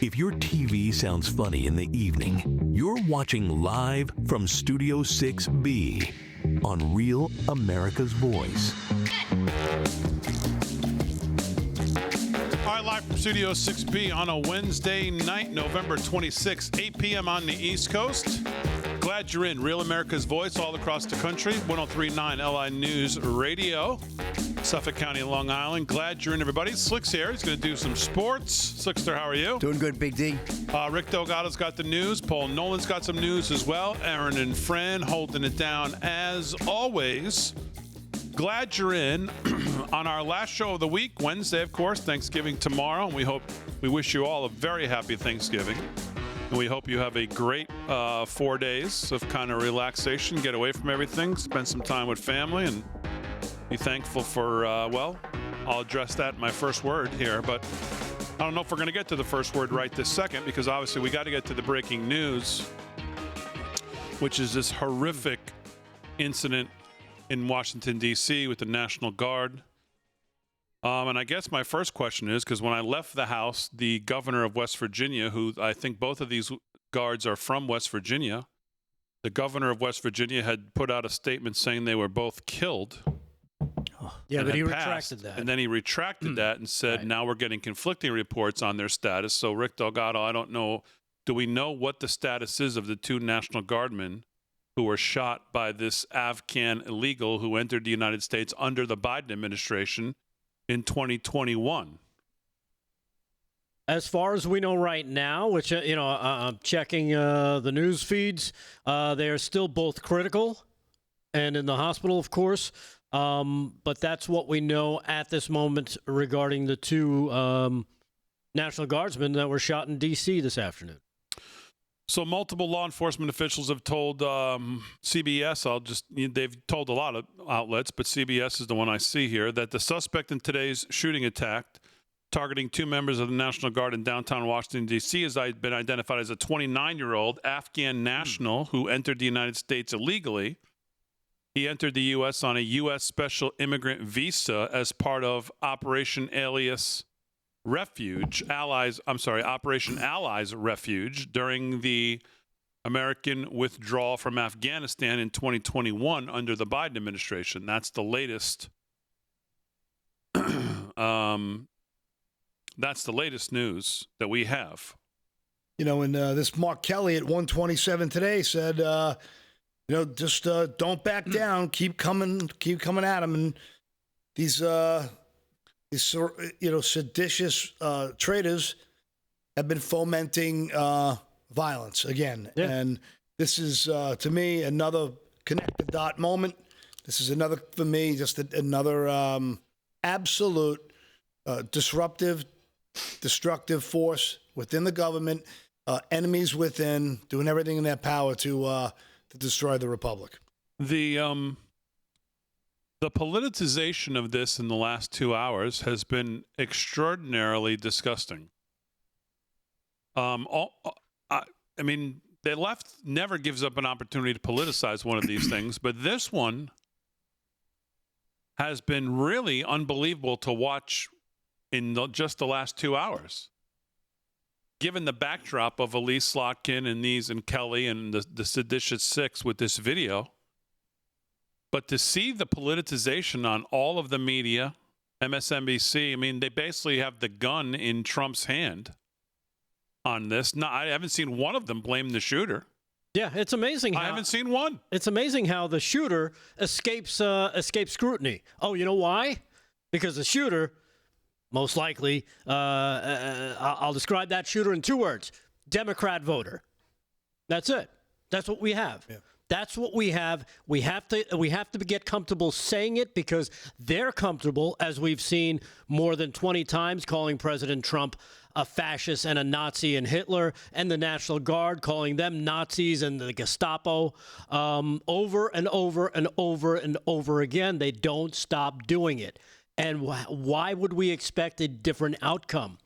If your TV sounds funny in the evening, you're watching live from Studio 6B on Real America's Voice. All right, live from Studio 6B on a Wednesday night, November 26, 8 p.m. on the East Coast. Glad you're in. Real America's Voice all across the country. 103.9 LI News Radio, Suffolk County, Long Island. Glad you're in, everybody. Slick's here. He's going to do some sports. Slickster, how are you? Doing good, Big D. Rick Delgado's got the news. Paul Nolan's got some news as well. Aaron and Fran holding it down as always. Glad you're in on our last show of the week, Wednesday, of course, Thanksgiving tomorrow. And we wish you all a very happy Thanksgiving. And we hope you have a great 4 days of kind of relaxation, get away from everything, spend some time with family, and be thankful for, I'll address that in my first word here, but I don't know if we're going to get to the first word right this second, because obviously we got to get to the breaking news, which is this horrific incident in Washington, D.C. with the National Guard. And I guess my first question is, because when I left the house, the governor of West Virginia, who I think both of these guards are from West Virginia, the governor of West Virginia had put out a statement saying they were both killed. Yeah, but he retracted that. And then he retracted that and said, now we're getting conflicting reports on their status. So, Rick Delgado, I don't know, do we know what the status is of the two National Guardmen who were shot by this Afghan illegal who entered the United States under the Biden administration in 2021? As far as we know right now, which, I'm checking the news feeds, they are still both critical and in the hospital, of course. But that's what we know at this moment regarding the two National Guardsmen that were shot in D.C. this afternoon. So multiple law enforcement officials have told CBS, they've told a lot of outlets, but CBS is the one I see here, that the suspect in today's shooting attack targeting two members of the National Guard in downtown Washington, D.C. has been identified as a 29-year-old Afghan national who entered the United States illegally. He entered the U.S. on a U.S. Special Immigrant Visa as part of Operation Allies Refuge during the American withdrawal from Afghanistan in 2021 under the Biden administration. That's the latest. That's the latest news that we have. And this Mark Kelly at 127 today said, just don't back down, keep coming at him, and these seditious traitors have been fomenting violence again. Yeah. And this is, to me, another connected dot moment. This is another, for me, just another absolute disruptive, destructive force within the government, enemies within, doing everything in their power to destroy the republic. The politicization of this in the last 2 hours has been extraordinarily disgusting. The left never gives up an opportunity to politicize one of these things, but this one has been really unbelievable to watch in just the last 2 hours. Given the backdrop of Elise Slotkin and Kelly and the seditious six with this video, but to see the politicization on all of the media, MSNBC, they basically have the gun in Trump's hand on this. No, I haven't seen one of them blame the shooter. Yeah, it's amazing. I haven't seen one. It's amazing how the shooter escapes scrutiny. Oh, you know why? Because the shooter, most likely, I'll describe that shooter in 2 words: Democrat voter. That's it. That's what we have. Yeah. That's what we have. We have to get comfortable saying it because they're comfortable, as we've seen more than 20 times, calling President Trump a fascist and a Nazi and Hitler, and the National Guard calling them Nazis and the Gestapo over and over and over and over again. They don't stop doing it. And why would we expect a different outcome?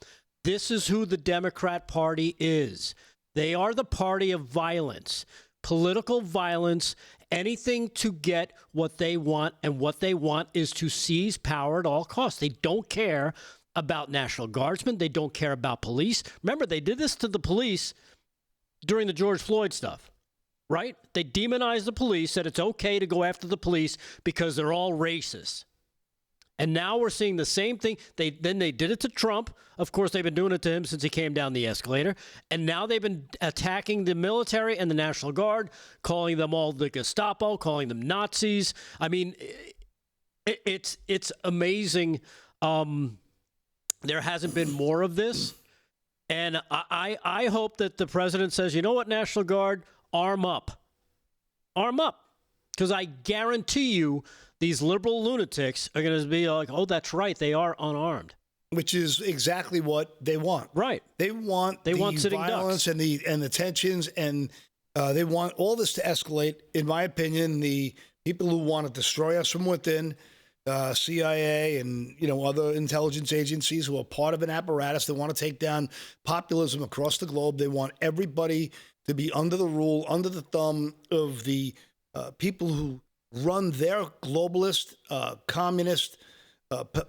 This is who the Democrat Party is. They are the party of violence. Political violence, anything to get what they want, and what they want is to seize power at all costs. They don't care about National Guardsmen. They don't care about police. Remember, they did this to the police during the George Floyd stuff, right? They demonized the police, said it's okay to go after the police because they're all racist. And now we're seeing the same thing. Then they did it to Trump. Of course, they've been doing it to him since he came down the escalator. And now they've been attacking the military and the National Guard, calling them all the Gestapo, calling them Nazis. I mean, it's amazing. There hasn't been more of this. And I hope that the president says, you know what, National Guard, arm up. Arm up. Because I guarantee you these liberal lunatics are going to be like, oh, that's right, they are unarmed. Which is exactly what they want. Right. They want the violence and the tensions, and they want all this to escalate. In my opinion, the people who want to destroy us from within, CIA and other intelligence agencies who are part of an apparatus that want to take down populism across the globe. They want everybody to be under the rule, under the thumb of the people who run their globalist, communist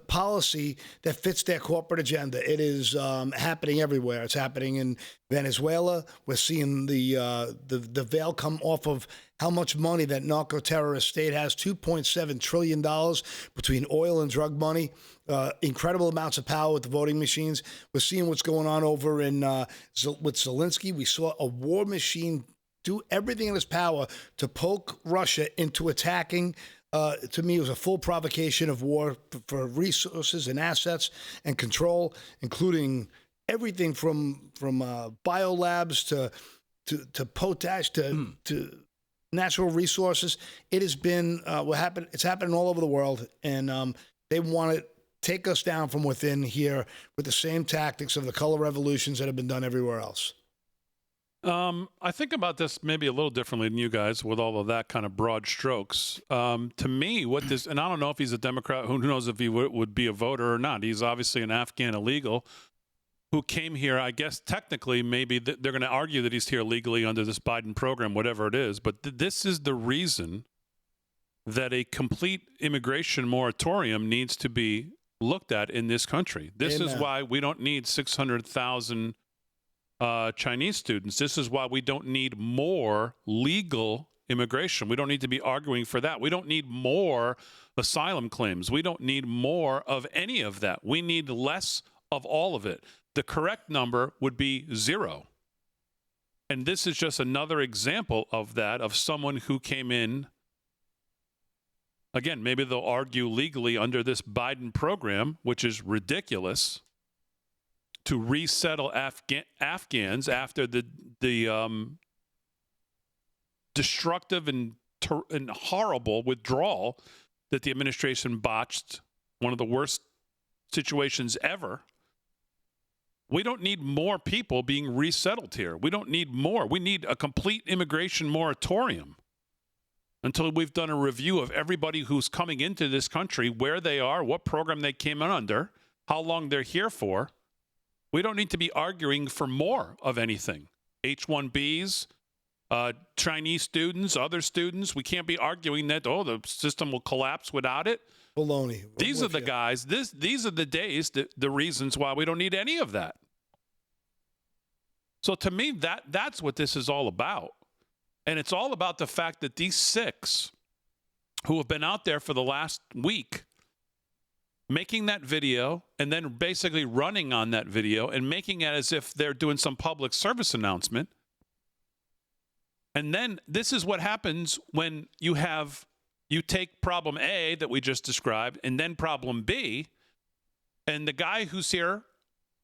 policy that fits their corporate agenda. It is happening everywhere. It's happening in Venezuela. We're seeing the veil come off of how much money that narco-terrorist state has, $2.7 trillion between oil and drug money, incredible amounts of power with the voting machines. We're seeing what's going on over in with Zelensky. We saw a war machine do everything in its power to poke Russia into attacking. To me, it was a full provocation of war for resources and assets and control, including everything from biolabs to potash to natural resources. It has been it's happening all over the world, and they want to take us down from within here with the same tactics of the color revolutions that have been done everywhere else. I think about this maybe a little differently than you guys with all of that kind of broad strokes. To me, and I don't know if he's a Democrat, who knows if he would be a voter or not. He's obviously an Afghan illegal who came here. I guess technically maybe they're going to argue that he's here legally under this Biden program, whatever it is. But this is the reason that a complete immigration moratorium needs to be looked at in this country. This is why we don't need 600,000 Chinese students. This is why we don't need more legal immigration. We don't need to be arguing for that. We don't need more asylum claims. We don't need more of any of that. We need less of all of it. The correct number would be 0. And this is just another example of that, of someone who came in. Again, maybe they'll argue legally under this Biden program, which is ridiculous, to resettle Afghans after the destructive and horrible withdrawal that the administration botched, one of the worst situations ever. We don't need more people being resettled here. We don't need more. We need a complete immigration moratorium until we've done a review of everybody who's coming into this country, where they are, what program they came in under, how long they're here for. We don't need to be arguing for more of anything. H-1Bs, Chinese students, other students. We can't be arguing that, the system will collapse without it. Baloney. These are the guys. These are the days, the reasons why we don't need any of that. So to me, that's what this is all about. And it's all about the fact that these 6 who have been out there for the last week making that video and then basically running on that video and making it as if they're doing some public service announcement. And then this is what happens when you take problem A that we just described and then problem B, and the guy who's here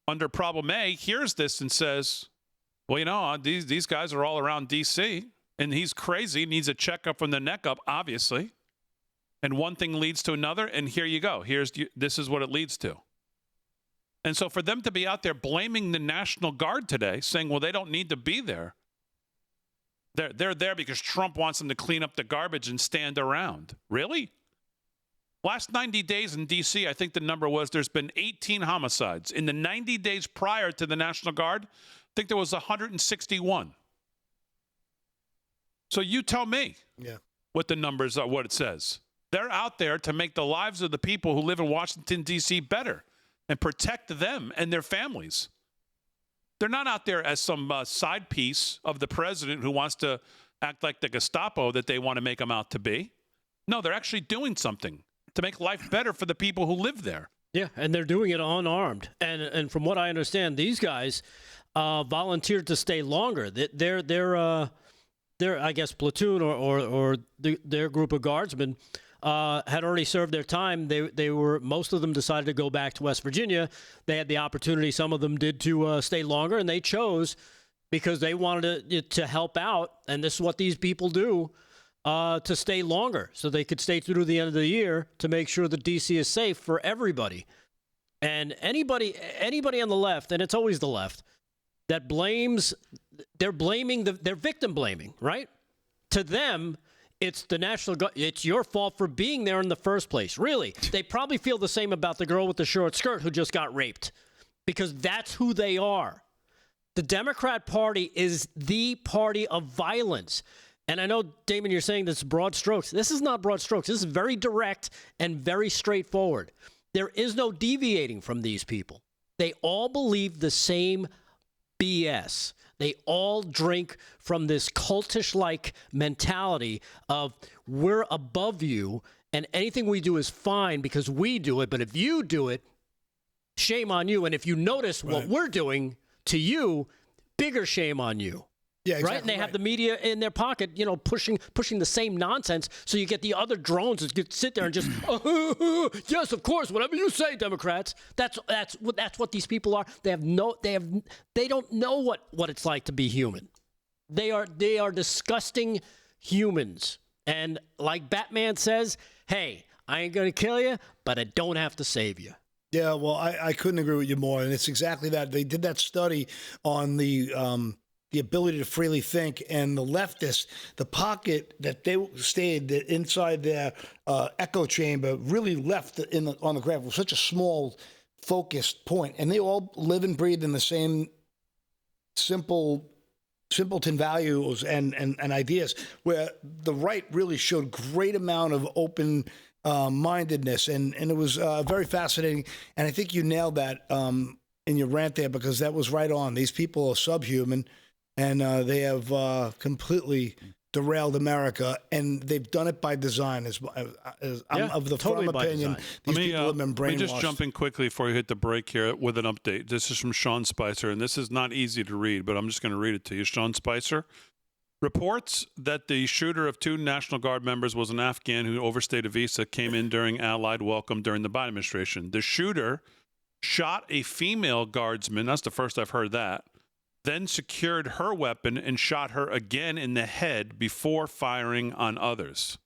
under problem A hears this and says, well, these guys are all around D.C., and he's crazy, needs a checkup from the neck up, obviously. And one thing leads to another, and here you go. This is what it leads to. And so for them to be out there blaming the National Guard today, saying, well, they don't need to be there. They're there because Trump wants them to clean up the garbage and stand around. Really? Last 90 days in D.C., I think the number was there's been 18 homicides. In the 90 days prior to the National Guard, I think there was 161. So you tell me what the numbers are, what it says. They're out there to make the lives of the people who live in Washington, D.C. better. and protect them and their families. They're not out there as some side piece of the president who wants to act like the Gestapo that they want to make them out to be. No, they're actually doing something to make life better for the people who live there. Yeah, and they're doing it unarmed. And from what I understand, these guys volunteered to stay longer. Their I guess platoon or their group of guardsmen had already served their time. Most of them decided to go back to West Virginia. They had the opportunity. Some of them did to stay longer, and they chose because they wanted to help out. And this is what these people do. To stay longer so they could stay through the end of the year to make sure that D.C. is safe for everybody. And anybody on the left, and it's always the left, that they're victim blaming, right? To them, it's the National Guard. It's your fault for being there in the first place. Really, they probably feel the same about the girl with the short skirt who just got raped because that's who they are. The Democrat Party is the party of violence. And I know, Damon, you're saying this is broad strokes. This is not broad strokes. This is very direct and very straightforward. There is no deviating from these people. They all believe the same BS. They all drink from this cultish-like mentality of we're above you and anything we do is fine because we do it. But if you do it, shame on you. And if you notice what we're doing to you, bigger shame on you. Yeah, exactly. Right, and they have the media in their pocket, pushing the same nonsense. So you get the other drones that could sit there and just, yes, of course, whatever you say, Democrats. That's what these people are. They don't know what it's like to be human. They are disgusting humans. And like Batman says, hey, I ain't gonna kill you, but I don't have to save you. Yeah, well, I couldn't agree with you more, and it's exactly that. They did that study on the ability to freely think, and the leftists, the pocket that they stayed inside their echo chamber really left on the graph was such a small, focused point, and they all live and breathe in the same simpleton values and ideas, where the right really showed great amount of open mindedness, and it was very fascinating, and I think you nailed that in your rant there, because that was right on. These people are subhuman. And they have completely derailed America, and they've done it by design. I'm of the firm opinion, these people have been brainwashed. Let me just jump in quickly before you hit the break here with an update. This is from Sean Spicer, and this is not easy to read, but I'm just going to read it to you. Sean Spicer reports that the shooter of 2 National Guard members was an Afghan who overstayed a visa, came in during Allied welcome during the Biden administration. The shooter shot a female guardsman. That's the first I've heard that. Then secured her weapon and shot her again in the head before firing on others.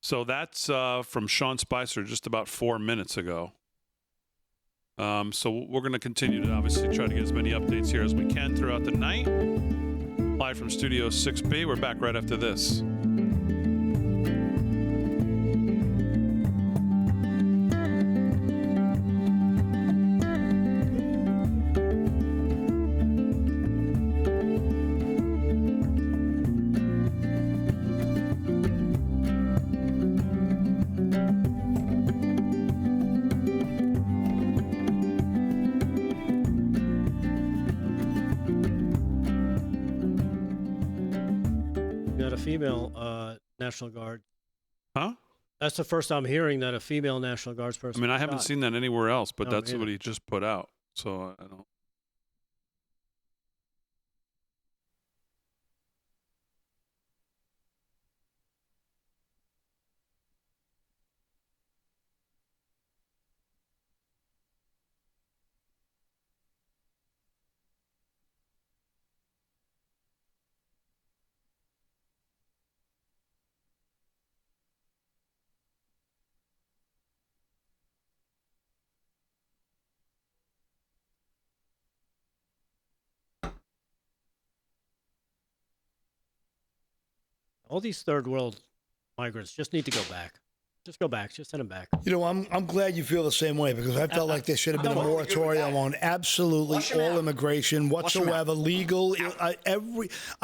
So that's from Sean Spicer just about 4 minutes ago. So we're going to continue to obviously try to get as many updates here as we can throughout the night. Live from Studio 6B. We're back right after this. Female National Guard. Huh? That's the first I'm hearing that a female National Guards person. I mean, I haven't seen that anywhere else, but No, that's what he just put out. So I don't. All these third world migrants just need to go back. Just go back. Just send them back. I'm glad you feel the same way, because I felt like there should have been a moratorium on absolutely all immigration whatsoever, legal. I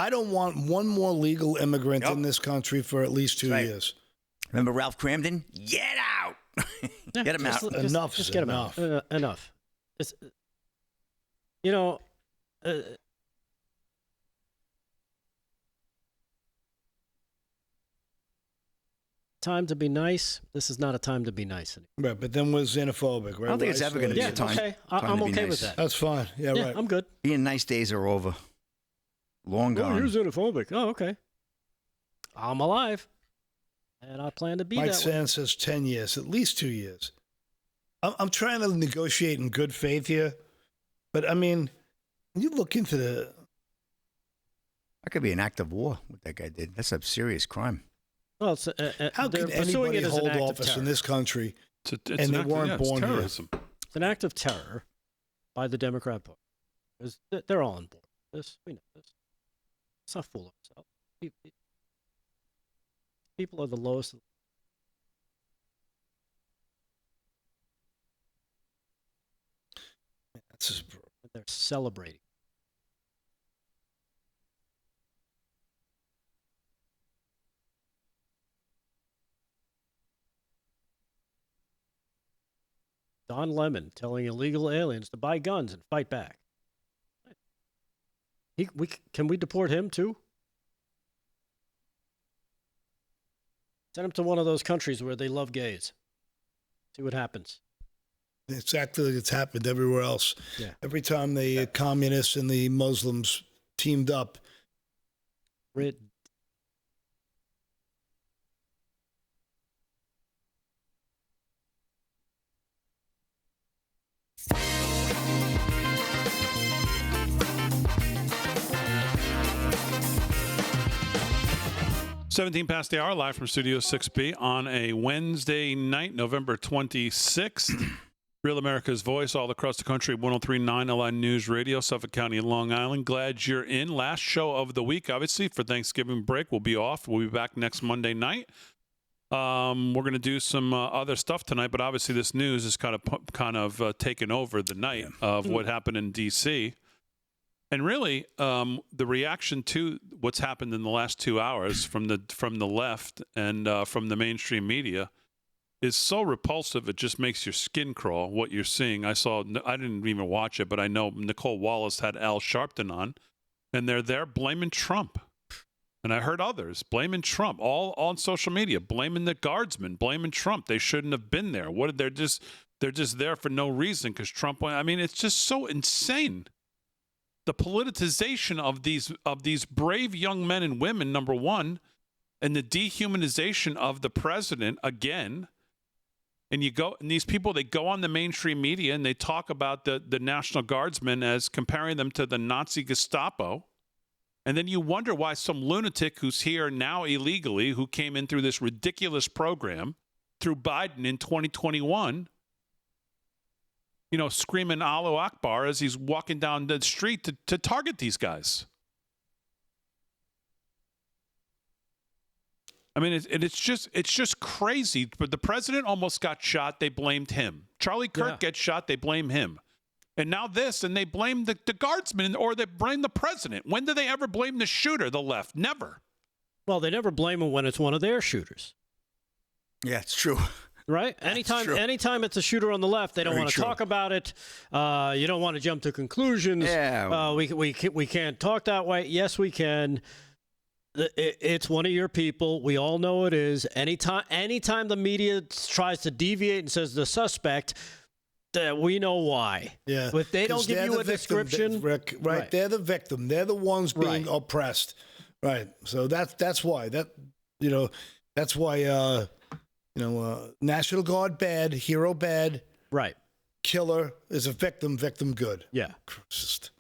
don't want one more legal immigrant in this country for at least 2 years. Remember Ralph Cramden? Get out. Get him out. Just get him out. Enough. It's, you know, time to be nice. This is not a time to be nice anymore. Right, but then we're xenophobic, right? I don't think it's ever going to be a time. Okay. time I'm to be okay nice. with that. That's fine. Yeah, right. I'm good. Being nice days are over. Long Oh, gone. you're xenophobic. Oh, okay. I'm alive, and I plan to be Mike that way. Sands says 10 years, at least 2 years. I'm trying to negotiate in good faith here, but I mean, when you look into the. That could be an act of war, what that guy did. That's a serious crime. Well, it's, How they're can pursuing anybody it as an hold act of office terror. in this country? It's And an they act, weren't it's born here. terrorism. It's an act of terror by the Democrat Party. Because they're all on board with this. We know this. Let's not fool ourselves. People are the lowest. That's just, They're celebrating. Don Lemon telling illegal aliens to buy guns and fight back. Can we deport him too? Send him to one of those countries where they love gays. See what happens. it's actually it's happened everywhere else. Yeah. Every time the communists and the Muslims teamed up, Rid- 17 past the hour, live from Studio 6B on a Wednesday night, November 26th. Real America's Voice all across the country, 103.9 LI News Radio, Suffolk County and Long Island. Glad you're in. Last show of the week, obviously, for Thanksgiving break. We'll be off. We'll be back next Monday night. We're going to do some other stuff tonight, but obviously this news is kind of taken over the night of what happened in D.C., and really, the reaction to what's happened in the last 2 hours from the left and from the mainstream media is so repulsive. It just makes your skin crawl. What you're seeing, I didn't even watch it, but I know Nicole Wallace had Al Sharpton on, and they're there blaming Trump, and I heard others blaming Trump, all on social media, blaming the guardsmen, blaming Trump. They shouldn't have been there. They're just there for no reason because Trump. I mean, it's just so insane. The politicization of these brave young men and women, number one, and the dehumanization of the president again. And these people, they go on the mainstream media and they talk about the National Guardsmen as comparing them to the Nazi Gestapo. And then you wonder why some lunatic who's here now illegally, who came in through this ridiculous program through Biden in 2021, screaming Allahu Akbar as he's walking down the street to target these guys. I mean, it's just crazy. But the president almost got shot. They blamed him. Charlie Kirk gets shot. They blame him. And now this, and they blame the guardsmen, or they blame the president. When do they ever blame the shooter, the left? Never. Well, they never blame him when it's one of their shooters. Yeah, it's true. Right? Anytime it's a shooter on the left, they don't Very want to true. talk about it. You don't want to jump to conclusions. Yeah. We can't talk that way. Yes, we can. It's one of your people. We all know it is. Anytime the media tries to deviate and says the suspect, we know why. yeah. If they don't 'Cause give they're you the a victim, description, Rick, right? Right. They're the victim. They're the ones being Right. oppressed. Right. So that's why that's why National Guard bad, hero bad, right? killer is a victim good. Yeah. Just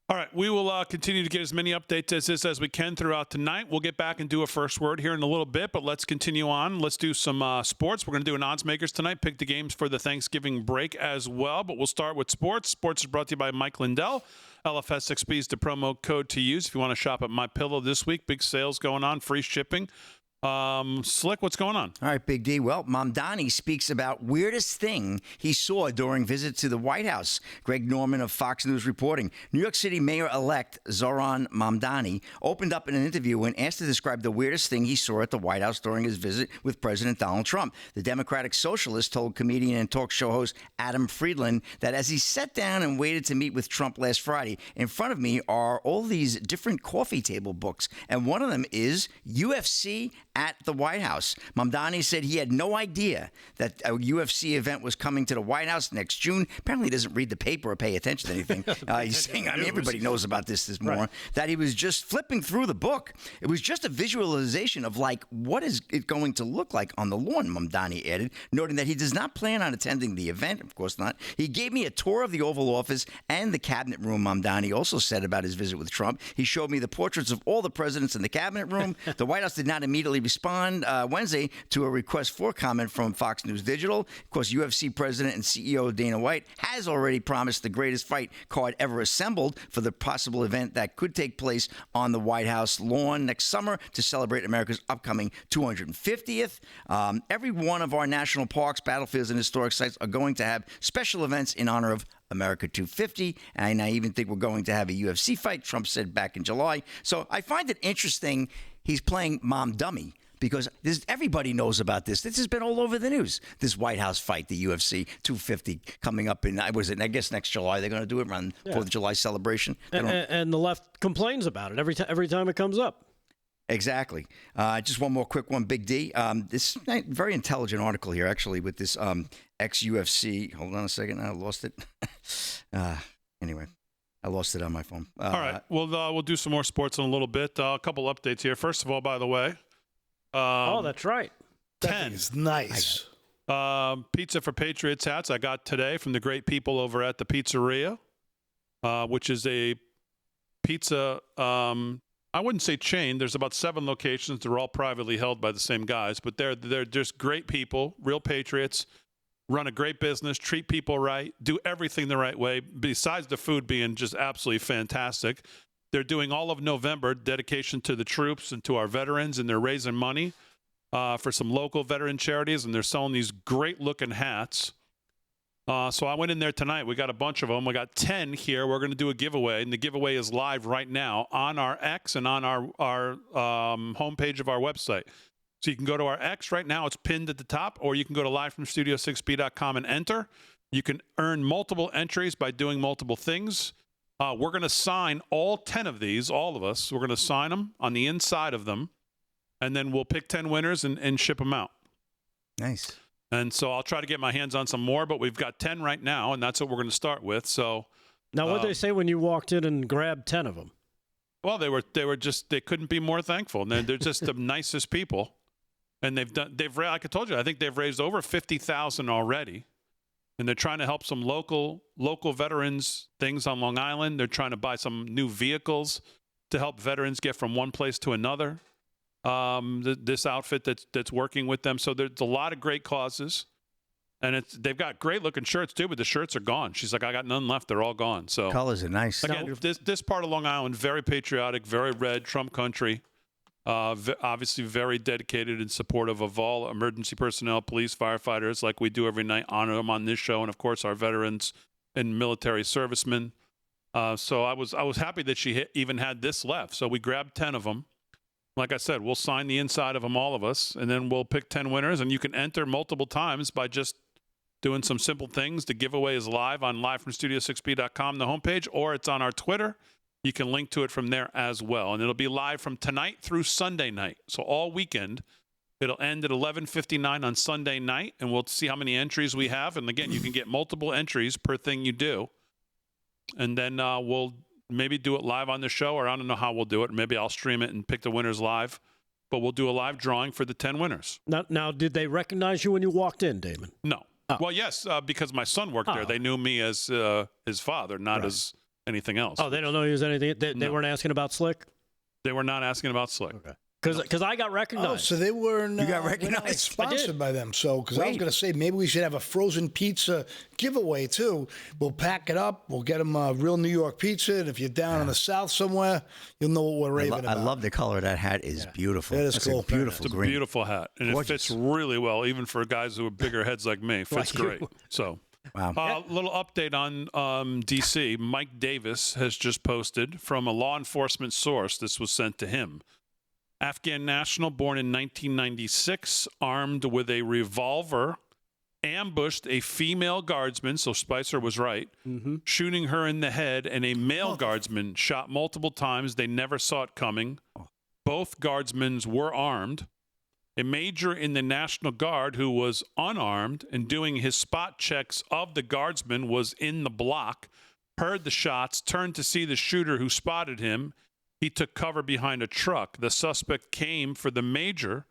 All right, we will continue to get as many updates as we can throughout tonight. We'll get back and do a first word here in a little bit, but let's continue on. Let's do some sports. We're going to do an odds makers tonight, pick the games for the Thanksgiving break as well, but we'll start with sports. Sports is brought to you by Mike Lindell. LFS6B is the promo code to use if you want to shop at MyPillow this week. Big sales going on, free shipping Slick, what's going on? All right, Big D. Well, Mamdani speaks about weirdest thing he saw during visit to the White House. Greg Norman of Fox News reporting. New York City Mayor-elect Zohran Mamdani opened up in an interview when asked to describe the weirdest thing he saw at the White House during his visit with President Donald Trump. The Democratic Socialist told comedian and talk show host Adam Friedland that as he sat down and waited to meet with Trump last Friday, in front of me are all these different coffee table books, and one of them is UFC at the White House. Mamdani said he had no idea that a UFC event was coming to the White House next June. Apparently, he doesn't read the paper or pay attention to anything. He's saying, I mean, everybody knows about this more. Right. That he was just flipping through the book. It was just a visualization of, like, what is it going to look like on the lawn, Mamdani added, noting that he does not plan on attending the event. Of course not. He gave me a tour of the Oval Office and the cabinet room, Mamdani also said about his visit with Trump. He showed me the portraits of all the presidents in the cabinet room. The White House did not immediately respond Wednesday to a request for comment from Fox News Digital. Of course, UFC president and CEO Dana White has already promised the greatest fight card ever assembled for the possible event that could take place on the White House lawn next summer to celebrate America's upcoming 250th. Every one of our national parks, battlefields, and historic sites are going to have special events in honor of America 250, and I even think we're going to have a UFC fight, Trump said back in July. So I find it interesting he's playing mom dummy, because everybody knows about this. This has been all over the news, this White House fight, the UFC 250 coming up in, I guess next July. They're going to do it around for the July celebration. And the left complains about it every time it comes up. Exactly. Just one more quick one, Big D. This very intelligent article here, actually, with this ex-UFC. Hold on a second. I lost it. Anyway, I lost it on my phone. All right. We'll do some more sports in a little bit. A couple updates here. First of all, by the way. That's right. 10. It's nice. Pizza for Patriots hats I got today from the great people over at the Pizzeria, which is a pizza, I wouldn't say chain. There's about 7 locations. They're all privately held by the same guys, but they're just great people, real patriots, run a great business, treat people right, do everything the right way, besides the food being just absolutely fantastic. They're doing all of November dedication to the troops and to our veterans, and they're raising money for some local veteran charities, and they're selling these great-looking hats. So I went in there tonight. We got a bunch of them. We got 10 here. We're going to do a giveaway, and the giveaway is live right now on our X and on our homepage of our website. So you can go to our X right now. It's pinned at the top, or you can go to livefromstudio6b.com and enter. You can earn multiple entries by doing multiple things. We're going to sign all 10 of these, all of us. We're going to sign them on the inside of them, and then we'll pick 10 winners and ship them out. Nice. And so I'll try to get my hands on some more, but we've got 10 right now, and that's what we're going to start with. So now, what did they say when you walked in and grabbed 10 of them? Well, they couldn't be more thankful. And they're just the nicest people, and like I told you, I think they've raised over $50,000 already. And they're trying to help some local veterans things on Long Island. They're trying to buy some new vehicles to help veterans get from one place to another. This outfit that's working with them. So there's a lot of great causes. And they've got great looking shirts too, but the shirts are gone. She's like, I got none left. They're all gone. So colors are nice. Again, this part of Long Island, very patriotic, very red, Trump country. Obviously very dedicated and supportive of all emergency personnel, police, firefighters, like we do every night, honor them on this show, and of course our veterans and military servicemen. So I was happy that she even had this left. So we grabbed 10 of them. Like I said, we'll sign the inside of them, all of us, and then we'll pick 10 winners, and you can enter multiple times by just doing some simple things. The giveaway is live on livefromstudio6b.com, the homepage, or it's on our Twitter. You can link to it from there as well. And it'll be live from tonight through Sunday night. So all weekend. It'll end at 11:59 on Sunday night, and we'll see how many entries we have. And, again, you can get multiple entries per thing you do. And then we'll maybe do it live on the show, or I don't know how we'll do it. Maybe I'll stream it and pick the winners live. But we'll do a live drawing for the 10 winners. Now did they recognize you when you walked in, Damon? No. Oh. Well, yes, because my son worked there. They knew me as his father, not as anything else. Oh, they don't know he was anything? They weren't asking about Slick? They were not asking about Slick. Okay. Because I got recognized. Oh, so they weren't. You got we're not, recognized? sponsored by them. So, because I was Wait. going to say maybe we should have a frozen pizza giveaway too. We'll pack it up. We'll get them a real New York pizza. And if you're down in the South somewhere, you'll know what we're raving about. I love the color of that hat. Is beautiful. It is That's cool. a beautiful It's a green. beautiful hat, and Gorgeous. it fits really well, even for guys who have bigger heads like me. Fits Like you. great. So, Wow. little update on D.C. Mike Davis has just posted from a law enforcement source. This was sent to him. Afghan national born in 1996, armed with a revolver, ambushed a female guardsman. So Spicer was right, shooting her in the head, and a male guardsman shot multiple times. They never saw it coming. Both guardsmen were armed. A major in the National Guard who was unarmed and doing his spot checks of the guardsman was in the block, heard the shots, turned to see the shooter who spotted him. He took cover behind a truck. The suspect came for the major,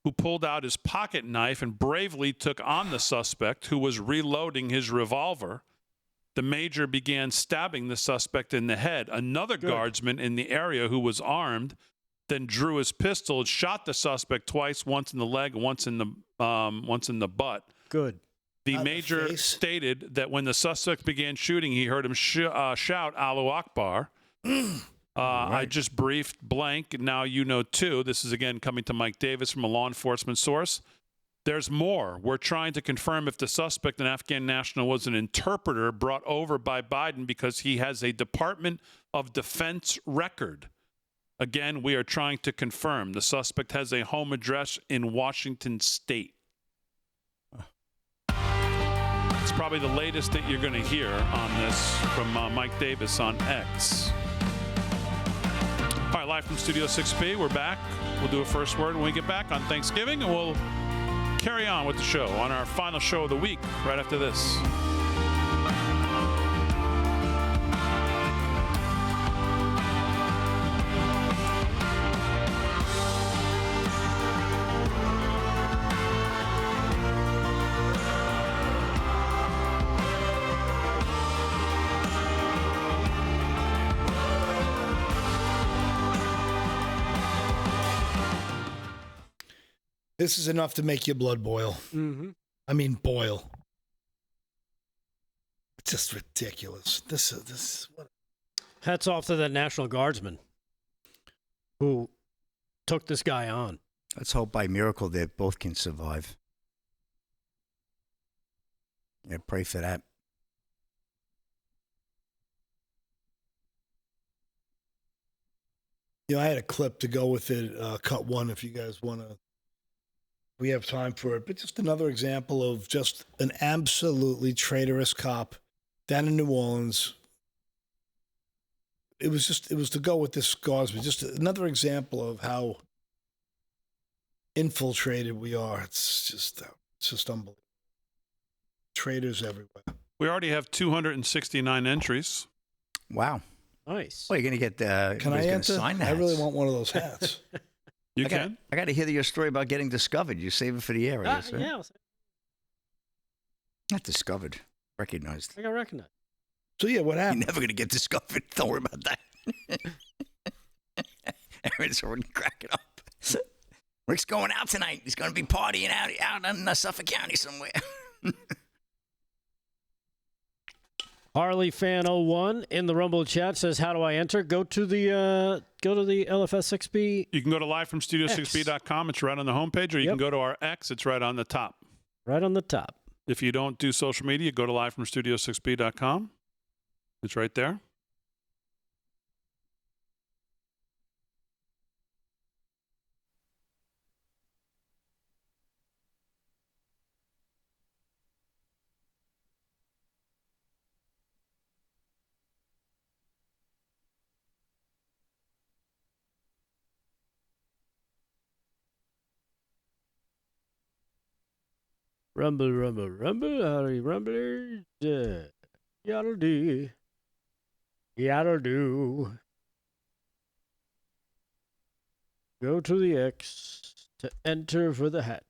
who pulled out his pocket knife and bravely took on the suspect, who was reloading his revolver. The major began stabbing the suspect in the head. Another guardsman in the area who was armed then drew his pistol and shot the suspect twice, once in the leg, once in the butt. Good. The Not the major face. stated that when the suspect began shooting, he heard him shout Allahu Akbar. I just briefed blank. Now you know too. This is again coming to Mike Davis from a law enforcement source. There's more. We're trying to confirm if the suspect, an Afghan national, was an interpreter brought over by Biden because he has a Department of Defense record. Again, we are trying to confirm the suspect has a home address in Washington State. It's probably the latest that you're going to hear on this from Mike Davis on X. All right, live from Studio 6B, we're back. We'll do a first word when we get back on Thanksgiving, and we'll carry on with the show on our final show of the week right after this. This is enough to make your blood boil. Mm-hmm. I mean, boil. It's just ridiculous. This. What? Hats off to that National Guardsman who took this guy on. Let's hope by miracle they both can survive. Yeah, pray for that. You know, I had a clip to go with it, cut one, if you guys want to. We have time for it, but just another example of just an absolutely traitorous cop down in New Orleans. It was to go with this Guardsman, just another example of how infiltrated we are. It's just unbelievable. Traitors everywhere. We already have 269 entries. Wow. Nice. Well, you're going to get Can I enter? sign that. I really want one of those hats. You can? I got to hear your story about getting discovered. You save it for the air, I guess, right? Yeah, Not discovered. Recognized. I got recognized. So yeah, what You're happened? never going to get discovered. Don't worry about that. Aaron's already cracking up. Rick's going out tonight. He's going to be partying out in Suffolk County somewhere. Harley Fan 01 in the Rumble chat says, "How do I enter?" Go to the LFS6B. You can go to livefromstudio6b.com. It's right on the homepage, or you can go to our X. It's right on the top. Right on the top. If you don't do social media, go to livefromstudio6b.com. It's right there. Rumble, rumble, rumble, howdy, rumblers. Yaddle do. Yaddle do. Go to the X to enter for the hat.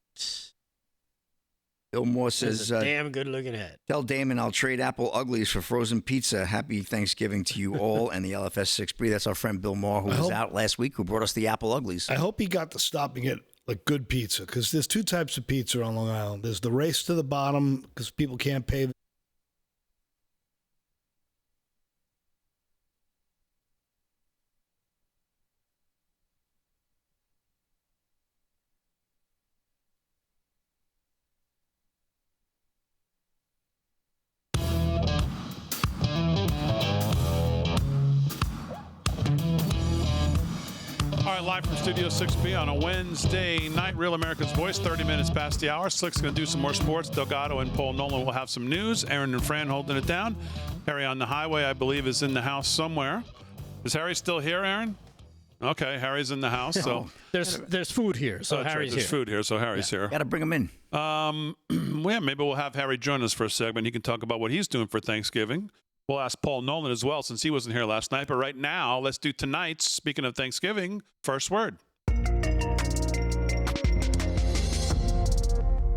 Bill Moore It's says, a damn good-looking head. tell Damon I'll trade Apple Uglies for frozen pizza. Happy Thanksgiving to you all and the LFS 6B. That's our friend Bill Moore, who was out last week, who brought us the Apple Uglies. I hope he got to stop and get like good pizza, because there's two types of pizza on Long Island. There's the race to the bottom because people can't pay. All right, live from Studio 6B on a Wednesday night, Real America's Voice, 30 minutes past the hour. Slick's going to do some more sports. Delgado and Paul Nolan will have some news. Aaron and Fran holding it down. Harry on the highway, I believe, is in the house somewhere. Is Harry still here, Aaron? Okay, Harry's in the house. So There's food here, so Harry's There's here. food here, so Harry's here. Got to bring him in. Well, yeah, maybe we'll have Harry join us for a segment. He can talk about what he's doing for Thanksgiving. We'll ask Paul Nolan as well, since he wasn't here last night. But right now, let's do tonight's, speaking of Thanksgiving, first word.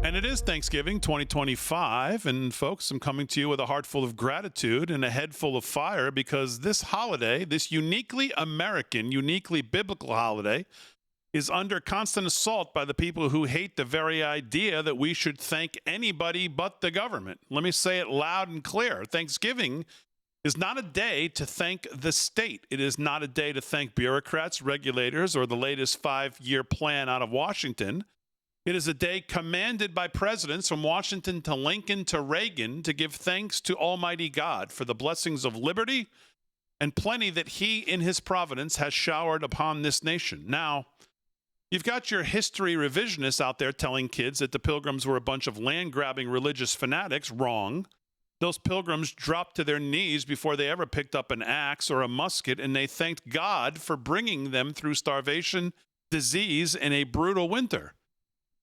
And it is Thanksgiving 2025. And folks, I'm coming to you with a heart full of gratitude and a head full of fire, because this holiday, this uniquely American, uniquely biblical holiday, is under constant assault by the people who hate the very idea that we should thank anybody but the government. Let me say it loud and clear. Thanksgiving is not a day to thank the state. It is not a day to thank bureaucrats, regulators, or the latest 5-year plan out of Washington. It is a day commanded by presidents from Washington to Lincoln to Reagan to give thanks to Almighty God for the blessings of liberty and plenty that he in his providence has showered upon this nation. Now, you've got your history revisionists out there telling kids that the Pilgrims were a bunch of land-grabbing religious fanatics. Wrong. Those Pilgrims dropped to their knees before they ever picked up an axe or a musket, and they thanked God for bringing them through starvation, disease, and a brutal winter.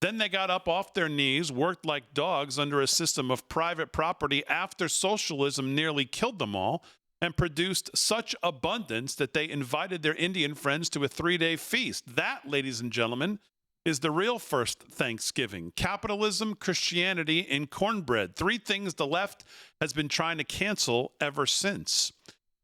Then they got up off their knees, worked like dogs under a system of private property after socialism nearly killed them all, and produced such abundance that they invited their Indian friends to a 3-day feast. That, ladies and gentlemen, is the real first Thanksgiving. Capitalism, Christianity, and cornbread. 3 things the left has been trying to cancel ever since.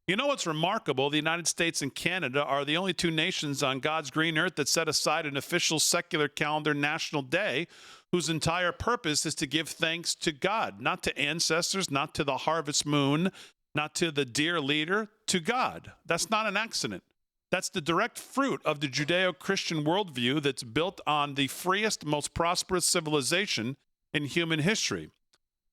You know what's remarkable? The United States and Canada are the only 2 nations on God's green earth that set aside an official secular calendar national day whose entire purpose is to give thanks to God, not to ancestors, not to the harvest moon, not to the dear leader, to God. That's not an accident. That's the direct fruit of the Judeo-Christian worldview that's built on the freest, most prosperous civilization in human history.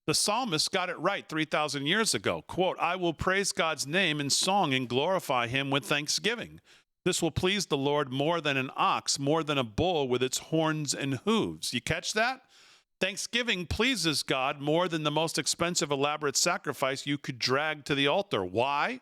The psalmist got it right 3,000 years ago. Quote, I will praise God's name in song and glorify him with thanksgiving. This will please the Lord more than an ox, more than a bull with its horns and hooves. You catch that? Thanksgiving pleases God more than the most expensive, elaborate sacrifice you could drag to the altar. Why?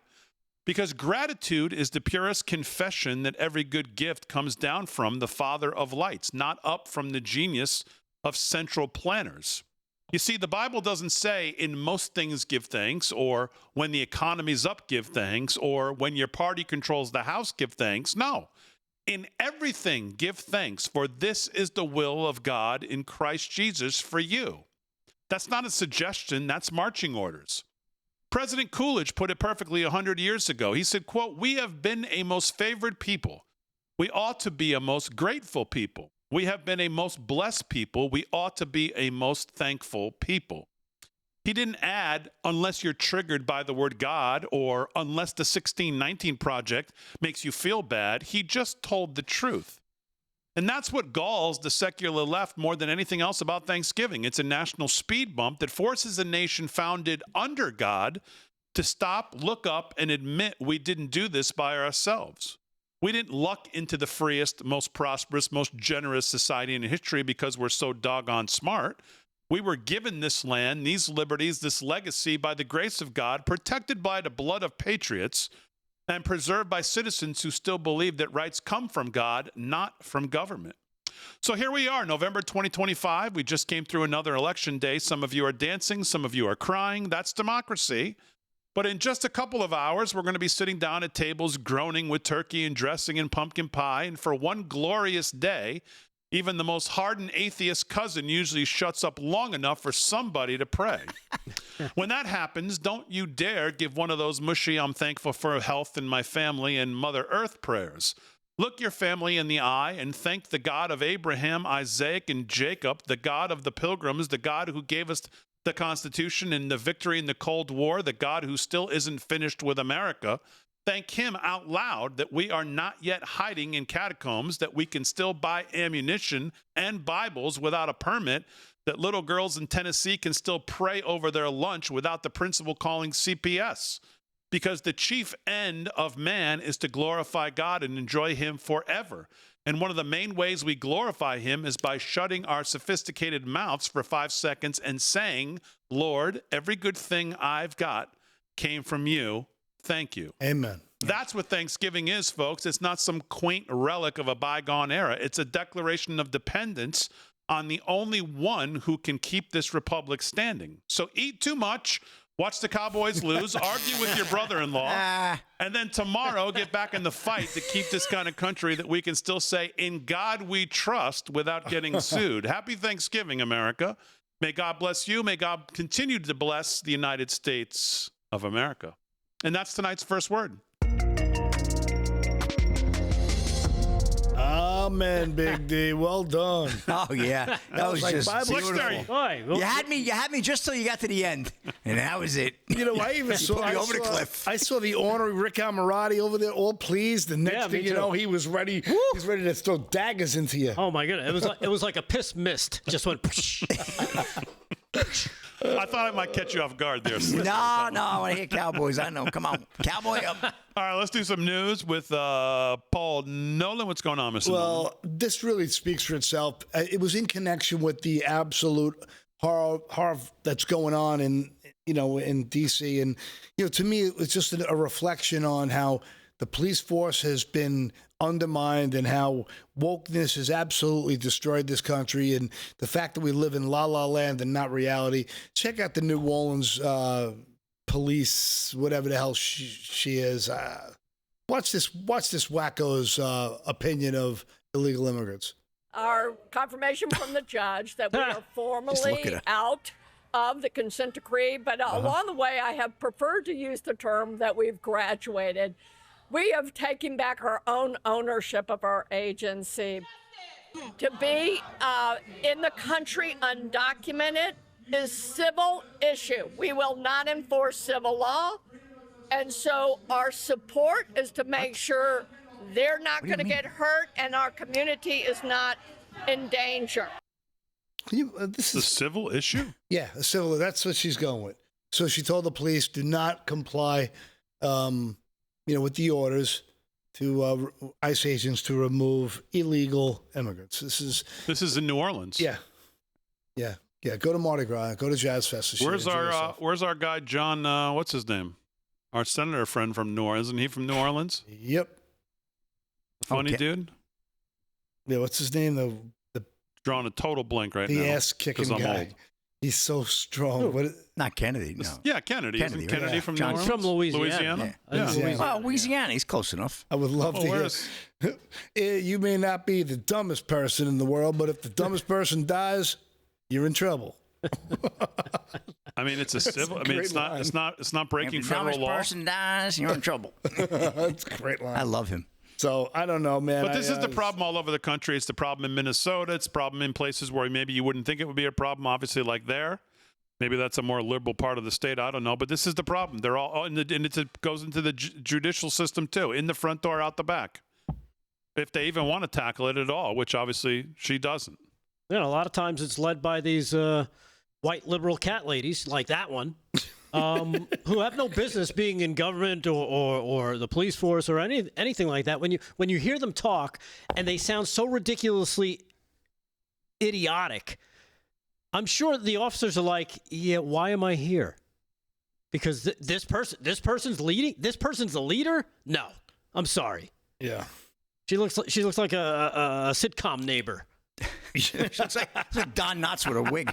Because gratitude is the purest confession that every good gift comes down from the Father of lights, not up from the genius of central planners. You see, the Bible doesn't say in most things give thanks, or when the economy's up give thanks, or when your party controls the house give thanks. No. In everything give thanks, for this is the will of God in Christ Jesus for you. That's not a suggestion, that's marching orders. President Coolidge put it perfectly 100 years ago. He said, quote, we have been a most favored people. We ought to be a most grateful people. We have been a most blessed people. We ought to be a most thankful people. He didn't add, unless you're triggered by the word God, or unless the 1619 Project makes you feel bad. He just told the truth. And that's what galls the secular left more than anything else about Thanksgiving. It's a national speed bump that forces a nation founded under God to stop, look up, and admit we didn't do this by ourselves. We didn't luck into the freest, most prosperous, most generous society in history because we're so doggone smart. We were given this land, these liberties, this legacy by the grace of God, protected by the blood of patriots, and preserved by citizens who still believe that rights come from God, not from government. So here we are, November 2025. We just came through another election day. Some of you are dancing, some of you are crying. That's democracy. But in just a couple of hours, we're going to be sitting down at tables groaning with turkey and dressing and pumpkin pie. And for one glorious day, Even the most hardened atheist cousin usually shuts up long enough for somebody to pray. When that happens, don't you dare give one of those mushy "I'm thankful for health in my family" and Mother Earth prayers. Look your family in the eye and thank the God of Abraham, Isaac, and Jacob, the God of the Pilgrims, the God who gave us the Constitution and the victory in the Cold War, the God who still isn't finished with America. Thank him out loud that we are not yet hiding in catacombs, that we can still buy ammunition and Bibles without a permit, that little girls in Tennessee can still pray over their lunch without the principal calling CPS. Because the chief end of man is to glorify God and enjoy him forever. And one of the main ways we glorify him is by shutting our sophisticated mouths for 5 seconds and saying, "Lord, every good thing I've got came from you. Thank you." Amen. That's what Thanksgiving is, folks. It's not some quaint relic of a bygone era. It's a declaration of dependence on the only one who can keep this republic standing. So eat too much, watch the Cowboys lose, argue with your brother-in-law, and then tomorrow get back in the fight to keep this kind of country that we can still say, "In God we trust," without getting sued. Happy Thanksgiving, America. May God bless you. May God continue to bless the United States of America. And that's tonight's first word. Amen, Big D. Well done. Oh yeah, that was like just Bible beautiful. story. Boy, You had me just till you got to the end, and that was it. You know, I even saw, put me over the cliff. I saw the ornery Rick Almirati over there, all pleased. The next Yeah, thing me you too. know, he was ready. He's ready to throw daggers into you. oh my goodness, it was like a piss mist. Just went. I thought I might catch you off guard there. No, I want to hear Cowboys. I know. Come on, Cowboy up. All right, let's do some news with Paul Nolan. What's going on, Mr. Nolan? Well, this really speaks for itself. It was in connection with the absolute horror that's going on in D.C. And to me, it's just a reflection on how the police force has been undermined and how wokeness has absolutely destroyed this country, and the fact that we live in la la land and not reality. Check out the New Orleans police, whatever the hell she is. Watch this wacko's opinion of illegal immigrants. Our confirmation from the judge that we are formally out of the consent decree, but along the way I have preferred to use the term that we've graduated. We have taken back our own ownership of our agency. To be in the country undocumented is civil issue. We will not enforce civil law. And so our support is to make sure they're not going to get hurt and our community is not in danger. This The is civil issue? yeah, a civil. That's what she's going with. So she told the police, do not comply, with the orders to ICE agents to remove illegal immigrants. This is in New Orleans. Yeah. Go to Mardi Gras. Go to Jazz Fest. Where's our guy John? What's his name? Our senator friend from New Orleans. Isn't he from New Orleans? Yep. Funny dude. Yeah. What's his name? The Drawing a total blank right now. the ass kicking 'cause I'm guy. old. He's so strong. What? Not Kennedy. No. Yeah, Kennedy. Kennedy, Isn't Kennedy yeah. from John- New Orleans? From Louisiana. Louisiana? Yeah. Louisiana. Well, Louisiana. He's close enough. I would love to where's- hear. You may not be the dumbest person in the world, but if the dumbest person dies, you're in trouble. I mean, it's a civil. I mean, great it's not. line. It's not breaking If the federal dumbest law. person dies, you're in trouble. That's a great line. I love him. So I don't know, man. But this is the problem all over the country. It's the problem in Minnesota. It's a problem in places where maybe you wouldn't think it would be a problem. Obviously, like there, maybe that's a more liberal part of the state. I don't know. But this is the problem. They're all, and it goes into the judicial system too, in the front door, out the back. If they even want to tackle it at all, which obviously she doesn't. A lot of times it's led by these white liberal cat ladies like that one, who have no business being in government or the police force or anything like that. When you hear them talk and they sound so ridiculously idiotic, I'm sure the officers are like, yeah, why am I here? Because this person's leading. This person's the leader. No, I'm sorry. Yeah. She looks like a sitcom neighbor. It's like Don Knotts with a wig.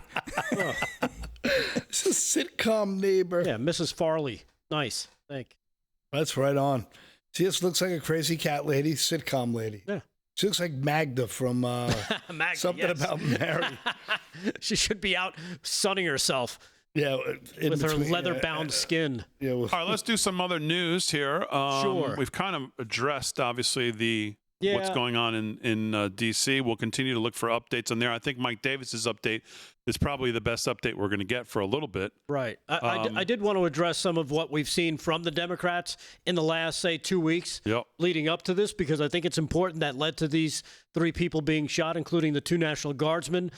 It's a sitcom neighbor. Yeah, Mrs. Farley. Nice. Thank you. That's right on. See, this looks like a crazy cat lady, sitcom lady. Yeah. She looks like Magda from Magda, something yes. about Mary. She should be out sunning herself Yeah, with her leather-bound skin. Yeah. All right, let's do some other news here. Sure. We've kind of addressed, obviously, what's going on in D.C. We'll continue to look for updates on there. I think Mike Davis's update is probably the best update we're going to get for a little bit. Right. I did want to address some of what we've seen from the Democrats in the last, say, 2 weeks leading up to this, because I think it's important that led to these 3 people being shot, including the 2 National Guardsmen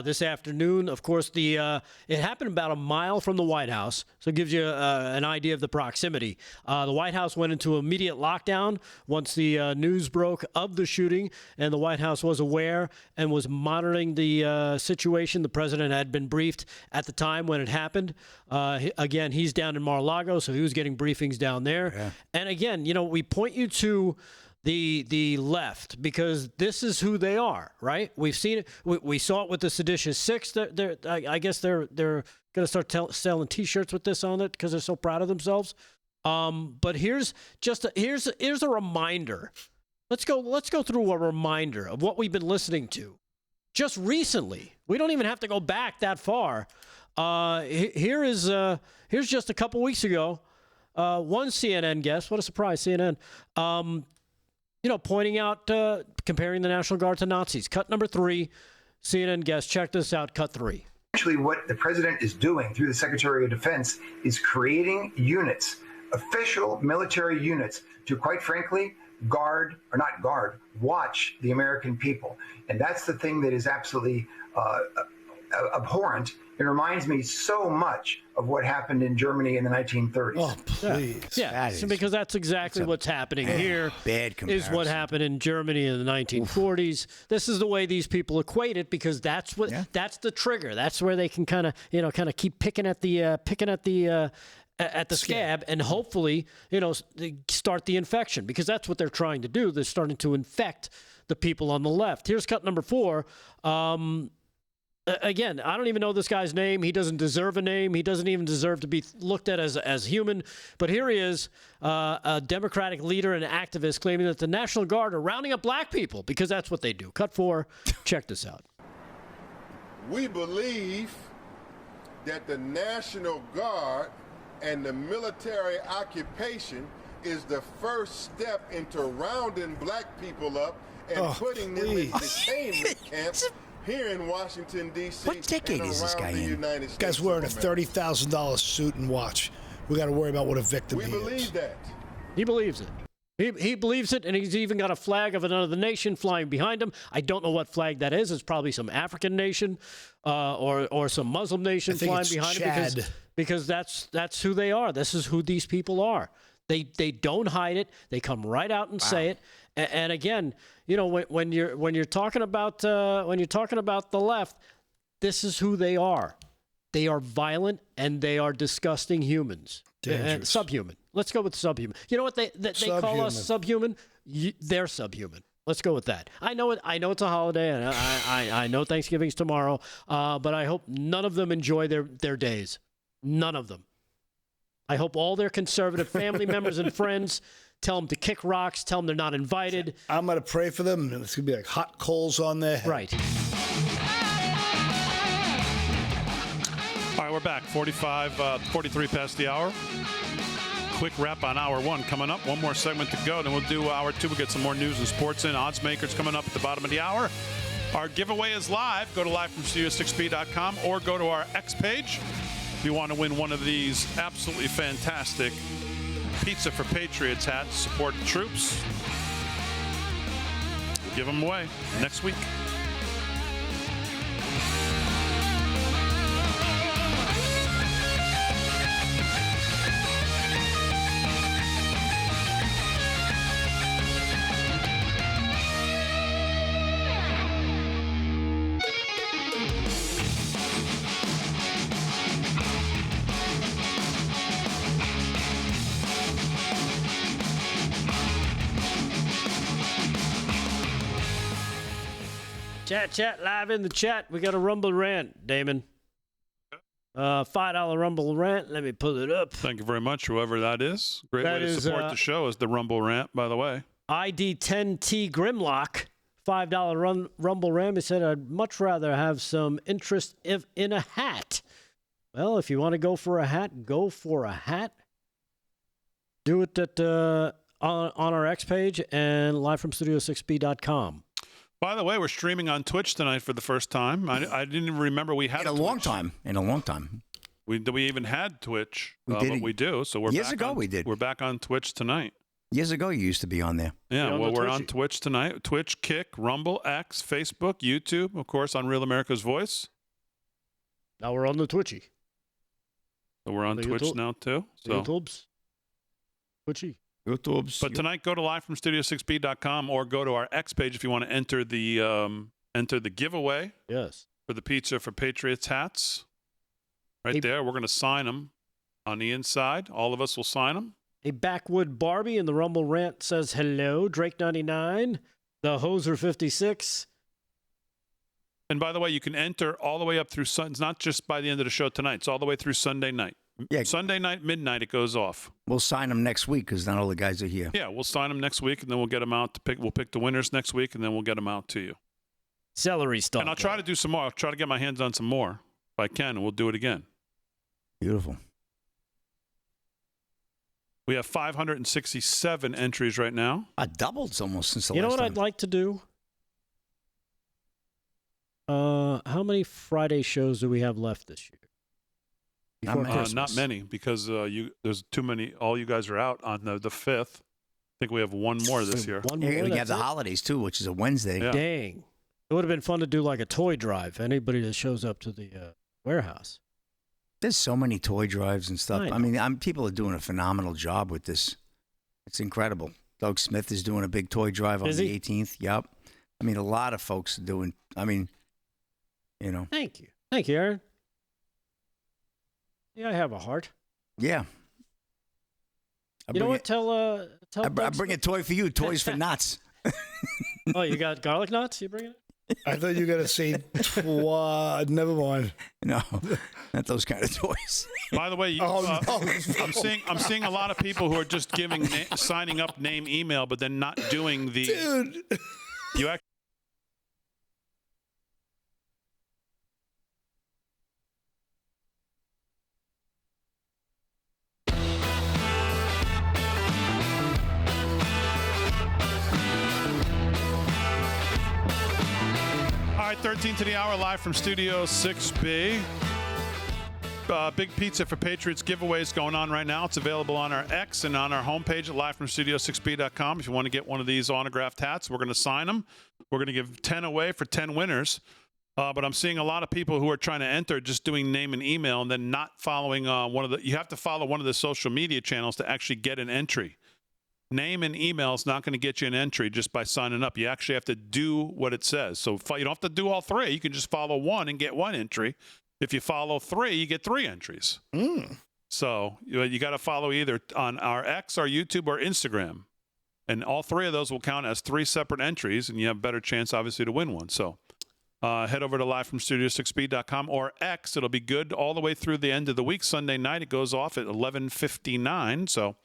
this afternoon. Of course, it happened about a mile from the White House, so it gives you an idea of the proximity. The White House went into immediate lockdown once the news broke of the shooting, and the White House was aware and was monitoring the situation. The president had been briefed at the time when it happened. Again, he's down in Mar-a-Lago, so he was getting briefings down there. Yeah. And again, we point you to the left because this is who they are, right? We've seen it. We saw it with the seditious six. I guess they're going to start selling T-shirts with this on it because they're so proud of themselves. But here's a reminder. Let's go through a reminder of what we've been listening to just recently. We don't even have to go back that far. Here's just a couple weeks ago. One CNN guest, what a surprise, CNN, pointing out, comparing the National Guard to Nazis. Cut number 3, CNN guest, check this out, cut 3. Actually, what the president is doing through the Secretary of Defense is creating units, official military units, to, quite frankly, watch the American people. And that's the thing that is absolutely abhorrent. It reminds me so much of what happened in Germany in the 1930s. Oh, please. Yeah, because that's exactly what's happening here. Bad comparison. Is what happened in Germany in the 1940s. This is the way these people equate it because that's the trigger. That's where they can kind of keep picking at the scab and hopefully, start the infection because that's what they're trying to do. They're starting to infect the people on the left. Here's cut number 4. Again, I don't even know this guy's name. He doesn't deserve a name. He doesn't even deserve to be looked at as human. But here he is, a Democratic leader and activist claiming that the National Guard are rounding up black people because that's what they do. Cut 4. Check this out. We believe that the National Guard and the military occupation is the first step into rounding black people up and putting them in detainment camps here in Washington, D.C. What decade is this guy in? This guy's wearing a $30,000 suit and watch. We got to worry about what a victim he is. We believe that. He believes it. He believes it, and he's even got a flag of another nation flying behind him. I don't know what flag that is. It's probably some African nation or some Muslim nation flying behind him because that's who they are. This is who these people are. They don't hide it. They come right out and say it. And again, when you're talking about the left, this is who they are. They are violent and they are disgusting humans. And subhuman. Let's go with subhuman. You know what they call us subhuman? They're subhuman. Let's go with that. I know it. I know it's a holiday, and I know Thanksgiving's tomorrow. But I hope none of them enjoy their days. None of them. I hope all their conservative family members and friends tell them to kick rocks. Tell them they're not invited. I'm gonna pray for them, and it's gonna be like hot coals on their head. Right. All right, we're back. 43 past the hour. Quick wrap on hour 1 coming up. One more segment to go, then we'll do hour 2. We'll get some more news and sports in. Odds makers coming up at the bottom of the hour. Our giveaway is live. Go to livefromstudio6b.com or go to our X page if you want to win one of these absolutely fantastic Pizza for Patriots hats. Support the troops. We'll give them away next week. Chat, live in the chat. We got a Rumble rant, Damon. $5 Rumble rant. Let me pull it up. Thank you very much, whoever that is. Great way to support the show is the Rumble rant, by the way. ID 10T Grimlock $5 Rumble Ram. He said, I'd much rather have some interest in a hat. Well, if you want to go for a hat, go for a hat. Do it at on our X page and livefromstudio6b.com. By the way, we're streaming on Twitch tonight for the first time. I didn't even remember we had in a long time. We even had Twitch, did but we do. So we're years back ago. We did. We're back on Twitch tonight. Years ago, you used to be on there. Yeah, well, we're on Twitch tonight. Twitch, Kick, Rumble, X, Facebook, YouTube, of course, on Real America's Voice. Now we're on the Twitchy. So we're on Twitch now too. So YouTube's Twitchy. YouTube's. But tonight, go to livefromstudio6b.com or go to our X page if you want to enter the giveaway. Yes. For the Pizza for Patriots hats. Right there. We're going to sign them on the inside. All of us will sign them. A Backwood Barbie in the Rumble Rant says hello. Drake 99. The Hoser 56. And by the way, you can enter all the way up through it's not just by the end of the show tonight. It's all the way through Sunday night. Yeah. Sunday night, midnight, it goes off. We'll sign them next week because not all the guys are here. Yeah, we'll sign them next week, and then we'll get them out to pick. We'll pick the winners next week, and then we'll get them out to you. Celery stuff. And I'll try to do some more. I'll try to get my hands on some more if I can, and we'll do it again. Beautiful. We have 567 entries right now. I doubled almost since the last You know what time. I'd like to do? How many Friday shows do we have left this year? Not many, because there's too many. All you guys are out on the 5th. I think we have one more this year. One more, we have the holidays, too, which is a Wednesday. Yeah. Dang. It would have been fun to do like a toy drive. Anybody that shows up to the warehouse. There's so many toy drives and stuff. I mean, people are doing a phenomenal job with this. It's incredible. Doug Smith is doing a big toy drive on the 18th. Yep. I mean, a lot of folks are doing, you know. Thank you. Thank you, Aaron. Yeah, I have a heart. Yeah. You know what? Tell I bring a toy for you. Toys for nuts. Oh, you got garlic nuts? You bringing it? I thought you were going to say never mind. No, not those kind of toys. By the way, I'm seeing a lot of people who are just signing up name, email, but then not doing the. Dude. You actually. All right, 13 to the hour, live from Studio 6B. Big Pizza for Patriots giveaways going on right now. It's available on our X and on our homepage at livefromstudio6b.com. If you want to get one of these autographed hats, we're going to sign them. We're going to give 10 away for 10 winners. But I'm seeing a lot of people who are trying to enter just doing name and email and then not following you have to follow one of the social media channels to actually get an entry. Name and email is not going to get you an entry just by signing up. You actually have to do what it says. So you don't have to do all three. You can just follow one and get one entry. If you follow three, you get 3 entries. So you got to follow either on our X, our YouTube, or Instagram. And all 3 of those will count as 3 separate entries, and you have a better chance, obviously, to win one. So head over to livefromstudio6b.com or X. It'll be good all the way through the end of the week. Sunday night, it goes off at 11:59. So,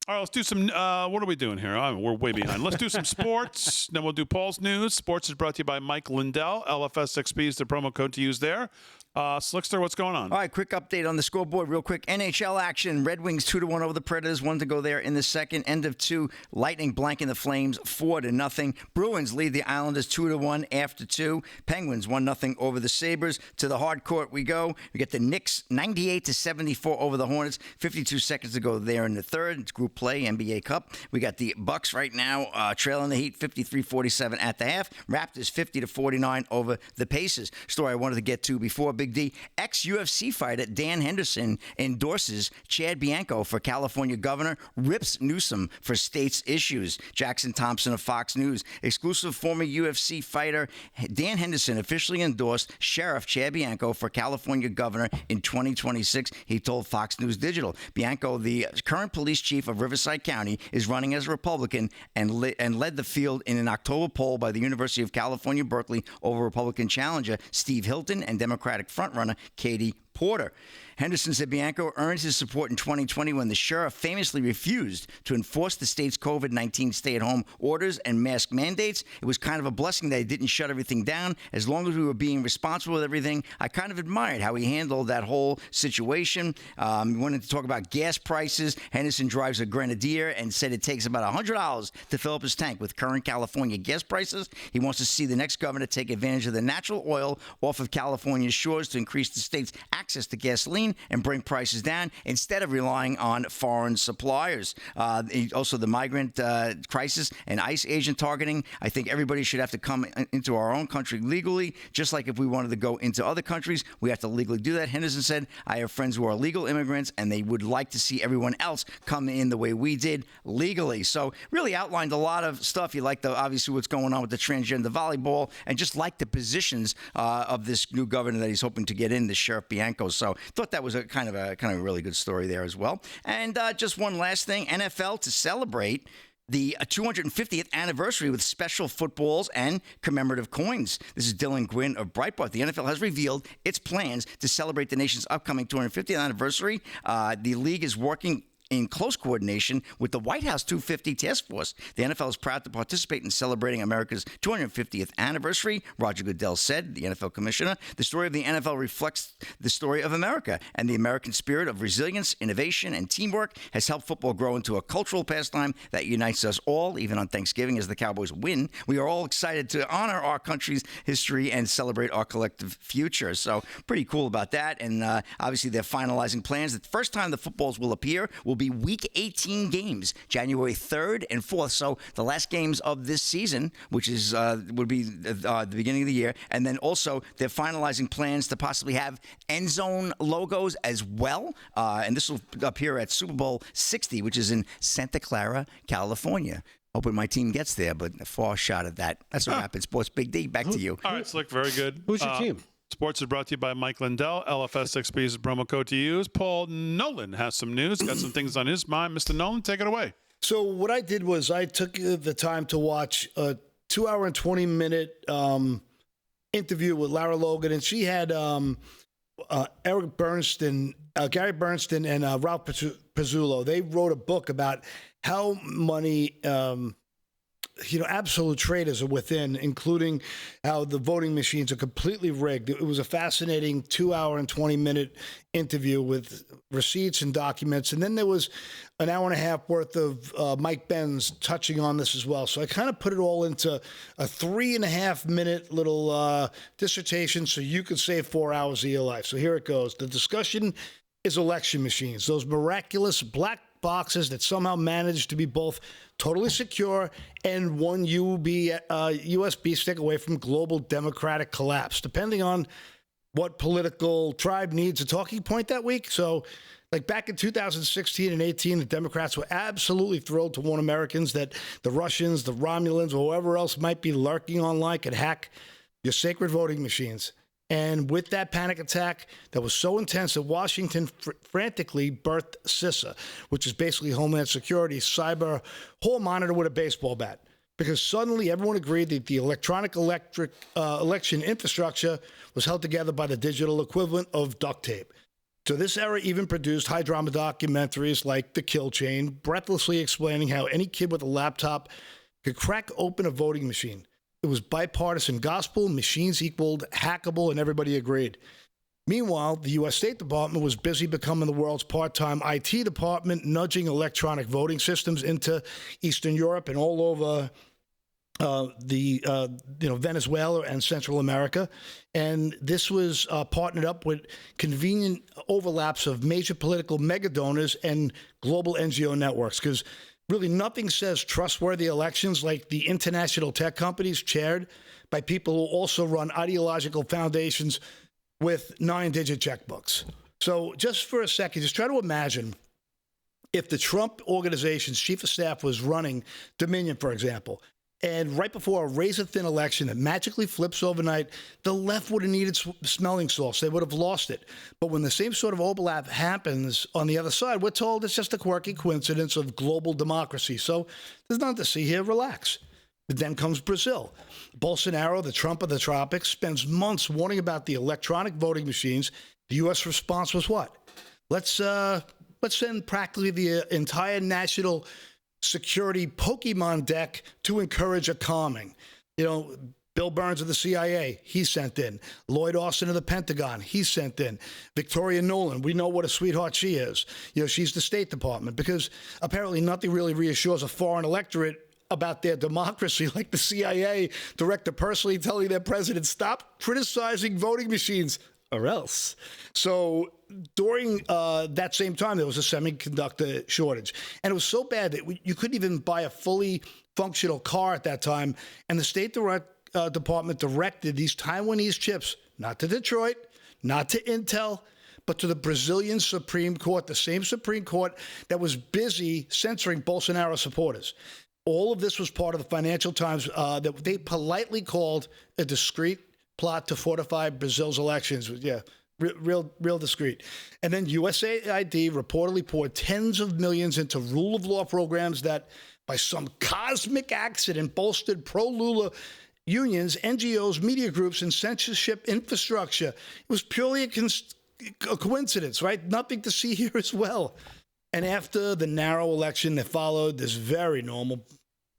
all right, let's do some, what are we doing here? We're way behind. Let's do some sports. Then we'll do Paul's News. Sports is brought to you by Mike Lindell. LFS6B is the promo code to use there. Slickster, what's going on? All right, quick update on the scoreboard real quick. NHL action. Red Wings 2-1 over the Predators. 1 to go there in the second. End of 2. Lightning blanking the Flames 4-0. Bruins lead the Islanders 2-1 after 2. Penguins 1-0 over the Sabres. To the hard court we go. We get the Knicks 98-74 over the Hornets. 52 seconds to go there in the third. It's group play, NBA Cup. We got the Bucks right now trailing the Heat 53-47 at the half. Raptors 50-49 over the Pacers. Story I wanted to get to before Big D. Ex-UFC fighter Dan Henderson endorses Chad Bianco for California governor, rips Newsom for states issues. Jackson Thompson of Fox News. Exclusive former UFC fighter Dan Henderson officially endorsed Sheriff Chad Bianco for California governor in 2026, he told Fox News Digital. Bianco, the current police chief of Riverside County, is running as a Republican and led the field in an October poll by the University of California, Berkeley over Republican challenger Steve Hilton and Democratic frontrunner Katie Porter. Henderson said Bianco earned his support in 2020 when the sheriff famously refused to enforce the state's COVID-19 stay-at-home orders and mask mandates. It was kind of a blessing that he didn't shut everything down. As long as we were being responsible with everything, I kind of admired how he handled that whole situation. He wanted to talk about gas prices. Henderson drives a Grenadier and said it takes about $100 to fill up his tank. With current California gas prices, he wants to see the next governor take advantage of the natural oil off of California's shores to increase the state's access to gasoline and bring prices down instead of relying on foreign suppliers. Also, the migrant crisis and ICE agent targeting. I think everybody should have to come into our own country legally, just like if we wanted to go into other countries, we have to legally do that. Henderson said, I have friends who are legal immigrants, and they would like to see everyone else come in the way we did legally. So really outlined a lot of stuff. You like obviously what's going on with the transgender volleyball, and just like the positions of this new governor that he's hoping to get in, the Sheriff Bianco. So thought that was a kind of a really good story there as well. And just one last thing, NFL to celebrate the 250th anniversary with special footballs and commemorative coins. This is Dylan Gwynn of Breitbart. The NFL has revealed its plans to celebrate the nation's upcoming 250th anniversary. The league is working in close coordination with the White House 250 Task Force. The NFL is proud to participate in celebrating America's 250th anniversary, Roger Goodell said, the NFL commissioner. The story of the NFL reflects the story of America, and the American spirit of resilience, innovation, and teamwork has helped football grow into a cultural pastime that unites us all, even on Thanksgiving as the Cowboys win. We are all excited to honor our country's history and celebrate our collective future. So pretty cool about that. And obviously they're finalizing plans. The first time the footballs will appear will be Week 18 games, January 3rd and 4th. So the last games of this season, which is would be the beginning of the year. And then also they're finalizing plans to possibly have end zone logos as well. And this will appear at Super Bowl 60, which is in Santa Clara, California. Hoping my team gets there, but a far shot at that. That's what happened. Sports Big D, back to you. All right, Slick, very good. Who's your team? Sports is brought to you by Mike Lindell. LFS6B is the promo code to use. Paul Nolan has some news, got some things on his mind. Mr. Nolan, take it away. So what I did was I took the time to watch a 2-hour and 20-minute interview with Lara Logan, and she had Eric Bernstein, Gary Bernstein, and Ralph Pizzullo. They wrote a book about how money absolute traitors are within, including how the voting machines are completely rigged. It was a fascinating 2-hour and 20-minute interview with receipts and documents. And then there was an hour and a half worth of Mike Benz touching on this as well. So I kind of put it all into a 3.5-minute little dissertation so you could save 4 hours of your life. So here it goes. The discussion is election machines, those miraculous black boxes that somehow managed to be both totally secure and one USB stick away from global democratic collapse, depending on what political tribe needs a talking point that week. So, like back in 2016 and 18, the Democrats were absolutely thrilled to warn Americans that the Russians, the Romulans, or whoever else might be lurking online could hack your sacred voting machines. And with that panic attack that was so intense that Washington frantically birthed CISA, which is basically Homeland Security's cyber hall monitor with a baseball bat. Because suddenly everyone agreed that the electronic election infrastructure was held together by the digital equivalent of duct tape. So this era even produced high-drama documentaries like The Kill Chain, breathlessly explaining how any kid with a laptop could crack open a voting machine. It was bipartisan gospel, machines equaled hackable, and everybody agreed. Meanwhile, the U.S. State Department was busy becoming the world's part-time IT department, nudging electronic voting systems into Eastern Europe and all over Venezuela and Central America. And this was partnered up with convenient overlaps of major political megadonors and global NGO networks, because really nothing says trustworthy elections like the international tech companies chaired by people who also run ideological foundations with 9-digit checkbooks. So just for a second, just try to imagine if the Trump organization's chief of staff was running Dominion, for example, and right before a razor-thin election that magically flips overnight, the left would have needed smelling salts. They would have lost it. But when the same sort of overlap happens on the other side, we're told it's just a quirky coincidence of global democracy. So there's nothing to see here. Relax. But then comes Brazil. Bolsonaro, the Trump of the tropics, spends months warning about the electronic voting machines. The U.S. response was what? let's send practically the entire national security Pokemon deck to encourage a calming. Bill Burns of the CIA, he sent in. Lloyd Austin of the Pentagon, he sent in. Victoria Nuland, we know what a sweetheart she is. She's the State Department, because apparently nothing really reassures a foreign electorate about their democracy like the CIA director personally telling their president, stop criticizing voting machines or else. So during that same time, there was a semiconductor shortage. And it was so bad that you couldn't even buy a fully functional car at that time. And the State Department directed these Taiwanese chips, not to Detroit, not to Intel, but to the Brazilian Supreme Court, the same Supreme Court that was busy censoring Bolsonaro supporters. All of this was part of the Financial Times that they politely called a discreet plot to fortify Brazil's elections. Yeah, real discreet. And then USAID reportedly poured tens of millions into rule of law programs that, by some cosmic accident, bolstered pro-Lula unions, NGOs, media groups, and censorship infrastructure. It was purely a coincidence, right? Nothing to see here as well. And after the narrow election that followed, this very normal,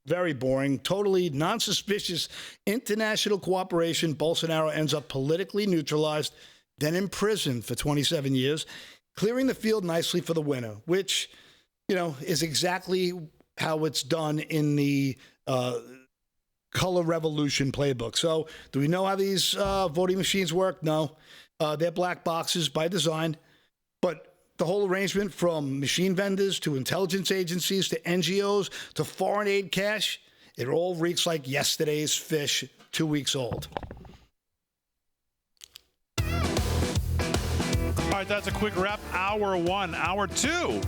very boring, totally non-suspicious international cooperation, Bolsonaro ends up politically neutralized, then imprisoned for 27 years, clearing the field nicely for the winner, which, is exactly how it's done in the color revolution playbook. So do we know how these voting machines work? No. They're black boxes by design. But the whole arrangement, from machine vendors to intelligence agencies to NGOs to foreign aid cash, it all reeks like yesterday's fish 2 weeks old. All right, that's a quick wrap. Hour 1, Hour 2.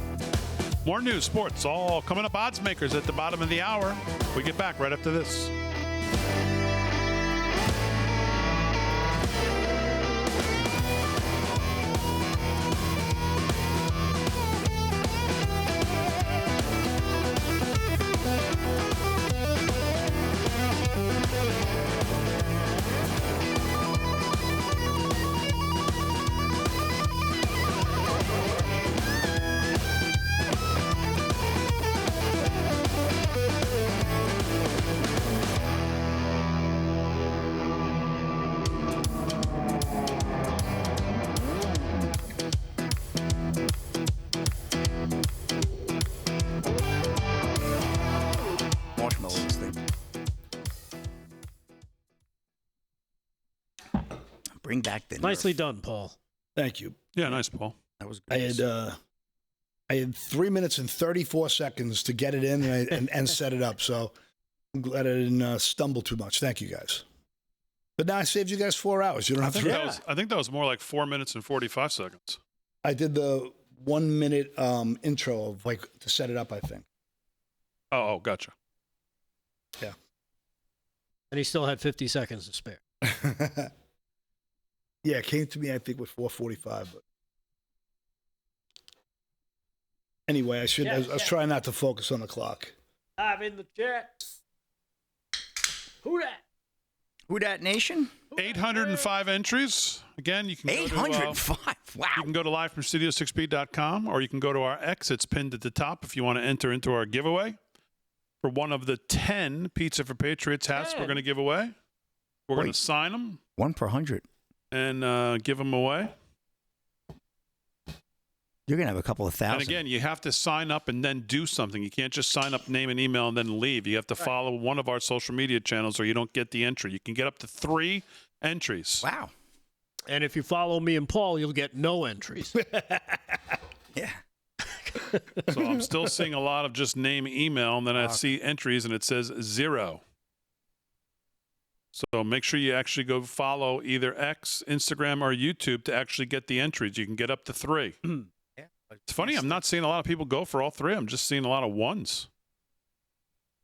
More news, sports, all coming up. Odds makers at the bottom of the hour. We get back right after this. Bring back the Nicely Nerf. done, Paul. Thank you. Yeah, nice, Paul. That was good. I had 3 minutes and 34 seconds to get it in and set it up. So I'm glad I didn't stumble too much. Thank you, guys. But now I saved you guys 4 hours. You don't have to. I think that was more like 4 minutes and 45 seconds. I did the 1 minute intro of to set it up, I think. Oh, gotcha. Yeah. And he still had 50 seconds to spare. Yeah, it came to me, I think, with 4:45. But anyway, I was trying not to focus on the clock. I'm in the chat. Who that? Who dat nation? 805 entries. Again, you can 805. Wow. You can go to livefromstudio6b.com, or you can go to our X. It's pinned at the top if you want to enter into our giveaway for one of the 10 Pizza for Patriots hats we're going to give away. We're going to sign them. 1 per 100. And give them away. You're going to have a couple of thousand. And again, you have to sign up and then do something. You can't just sign up, name, and email, and then leave. You have to follow one of our social media channels or you don't get the entry. You can get up to 3 entries. Wow. And if you follow me and Paul, you'll get no entries. Yeah. So I'm still seeing a lot of just name, email, and then I see entries and it says 0. So make sure you actually go follow either X, Instagram, or YouTube to actually get the entries. You can get up to 3. Yeah. It's funny, I'm not seeing a lot of people go for all 3. I'm just seeing a lot of 1s.